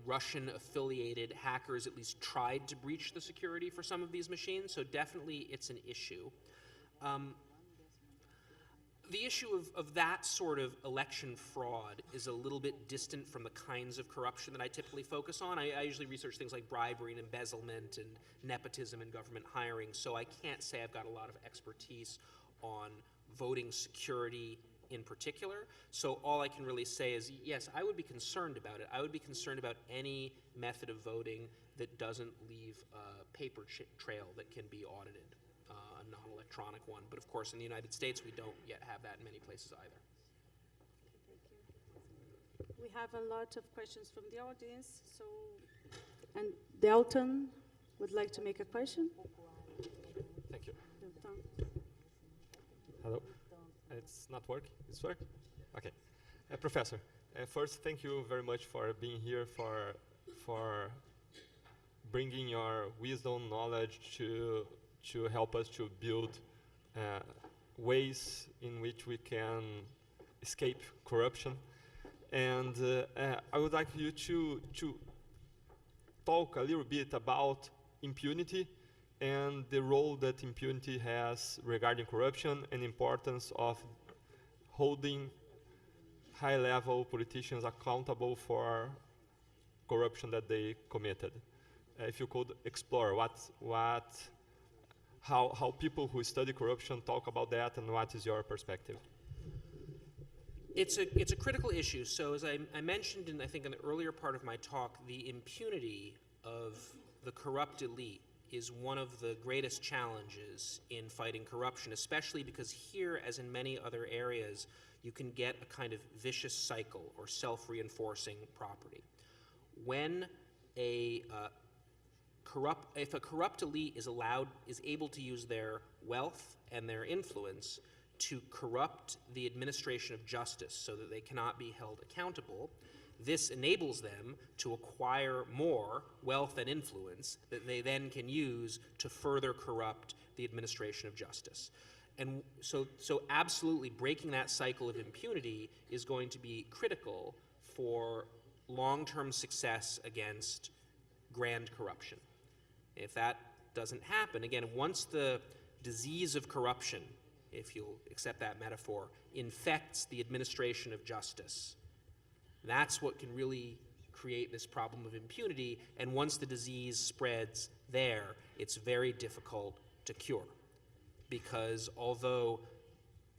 Russian-affiliated hackers at least tried to breach the security for some of these machines, so definitely it's an issue. The issue of that sort of election fraud is a little bit distant from the kinds of corruption that I typically focus on. I usually research things like bribery and embezzlement and nepotism and government hiring, so I can't say I've got a lot of expertise on voting security in particular. So all I can really say is, yes, I would be concerned about it. I would be concerned about any method of voting that doesn't leave a paper trail that can be audited. A non-electronic one. But of course, in the United States, we don't yet have that in many places either. Thank you. We have a lot of questions from the audience. And Delton would like to make a question. Thank you. Delton. Hello. It's not working. It's working? Okay. Professor, first, thank you very much for being here, for bringing your wisdom, knowledge to help us to build ways in which we can escape corruption. And I would like you to talk a little bit about impunity and the role that impunity has regarding corruption and importance of holding high-level politicians accountable for corruption that they committed. If you could explore how people who study corruption talk about that, and what is your perspective? It's a critical issue. So as I mentioned, I think in the earlier part of my talk, the impunity of the corrupt elite is one of the greatest challenges in fighting corruption, especially because here, as in many other areas, you can get a kind of vicious cycle or self-reinforcing property. When if a corrupt elite is able to use their wealth and their influence to corrupt the administration of justice so that they cannot be held accountable, this enables them to acquire more wealth and influence that they then can use to further corrupt the administration of justice. And so absolutely breaking that cycle of impunity is going to be critical for long-term success against grand corruption. If that doesn't happen, again, once the disease of corruption, if you'll accept that metaphor, infects the administration of justice, that's what can really create this problem of impunity, and once the disease spreads there, it's very difficult to cure. Because although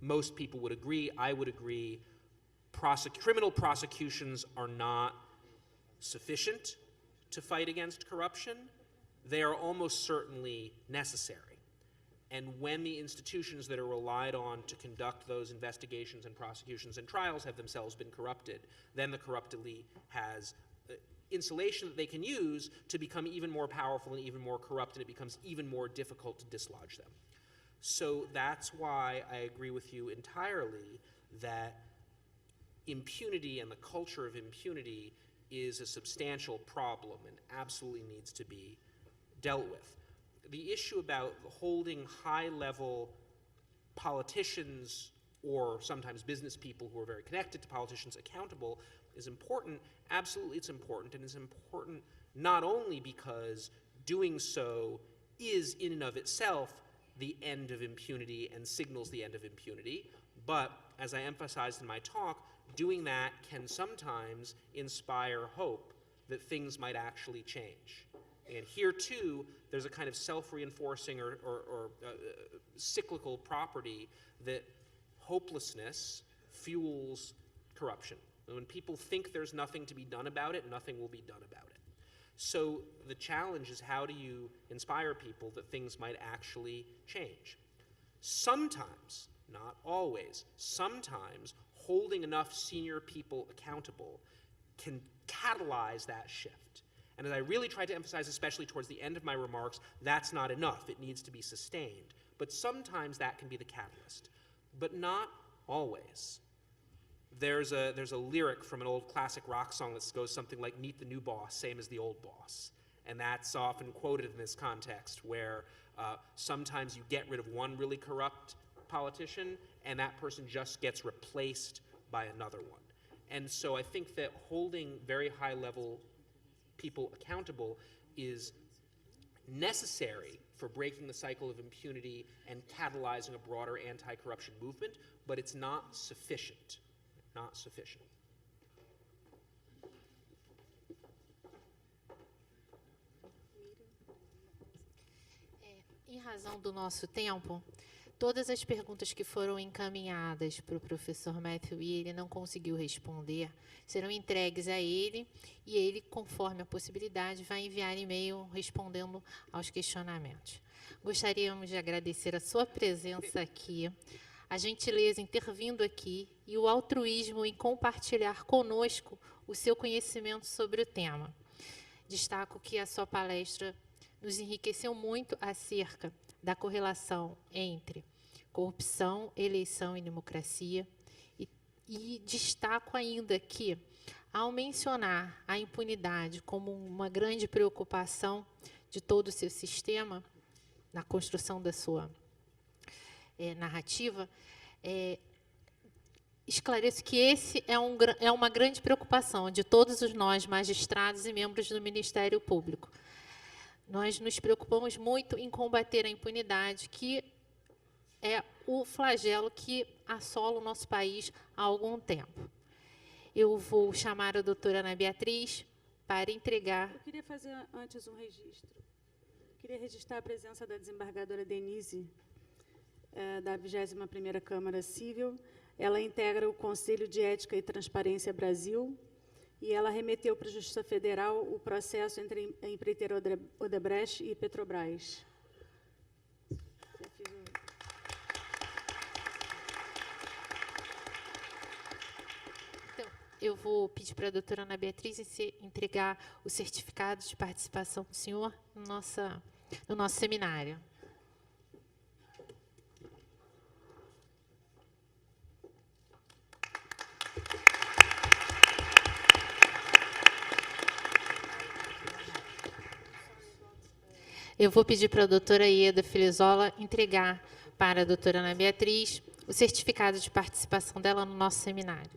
most people would agree, I would agree, criminal prosecutions are not sufficient to fight against corruption, they are almost certainly necessary. And when the institutions that are relied on to conduct those investigations and prosecutions and trials have themselves been corrupted, then the corrupt elite has insulation that they can use to become even more powerful and even more corrupt, and it becomes even more difficult to dislodge them. So that's why I agree with you entirely that impunity and the culture of impunity is a substantial problem and absolutely needs to be dealt with. The issue about holding high-level politicians or sometimes business people who are very connected to politicians accountable is important. Absolutely, it's important, and it's important not only because doing so is in and of itself the end of impunity and signals the end of impunity, but as I emphasized in my talk, doing that can sometimes inspire hope that things might actually change. And here, too, there's a kind of self-reinforcing or cyclical property that hopelessness fuels corruption. And when people think there's nothing to be done about it, nothing will be done about it. So the challenge is, how do you inspire people that things might actually change? Sometimes, not always, sometimes holding enough senior people accountable can catalyze that shift. And as I really tried to emphasize, especially towards the end of my remarks, that's not enough. It needs to be sustained. But sometimes that can be the catalyst, but not always. There's a lyric from an old classic rock song that goes something like, "Meet the new boss, same as the old boss." And that's often quoted in this context, where sometimes you get rid of one really corrupt politician, and that person just gets replaced by another one. And so I think that holding very high-level people accountable is necessary for breaking the cycle of impunity and catalyzing a broader anti-corruption movement, but it's not sufficient. Not sufficient. Em razão do nosso tempo, todas as perguntas que foram encaminhadas para o professor Matthew e ele não conseguiu responder, serão entregues a ele, e ele, conforme a possibilidade, vai enviar e-mail respondendo aos questionamentos. Gostaríamos de agradecer a sua presença aqui, a gentileza em ter vindo aqui e o altruísmo em compartilhar conosco o seu conhecimento sobre o tema. Destaco que a sua palestra nos enriqueceu muito acerca da correlação entre corrupção, eleição e democracia, e destaco ainda que, ao mencionar a impunidade como uma grande preocupação de todo o seu sistema, na construção da sua narrativa, esclareço que esse é uma grande preocupação de todos nós, magistrados e membros do Ministério Público. Nós nos preocupamos muito em combater a impunidade, que é o flagelo que assola o nosso país há algum tempo. Eu vou chamar a doutora Ana Beatriz para entregar... Eu queria fazer antes um registro. Queria registrar a presença da desembargadora Denise, da 21ª Câmara Civil. Ela integra o Conselho de Ética e Transparência Brasil e ela remeteu para a Justiça Federal o processo entre a empreiteira Odebrecht e Petrobras. Eu vou pedir para a doutora Ana Beatriz entregar o certificado de participação do senhor no nosso seminário. Eu vou pedir para a doutora Ieda Filizola entregar para a doutora Ana Beatriz o certificado de participação dela no nosso seminário.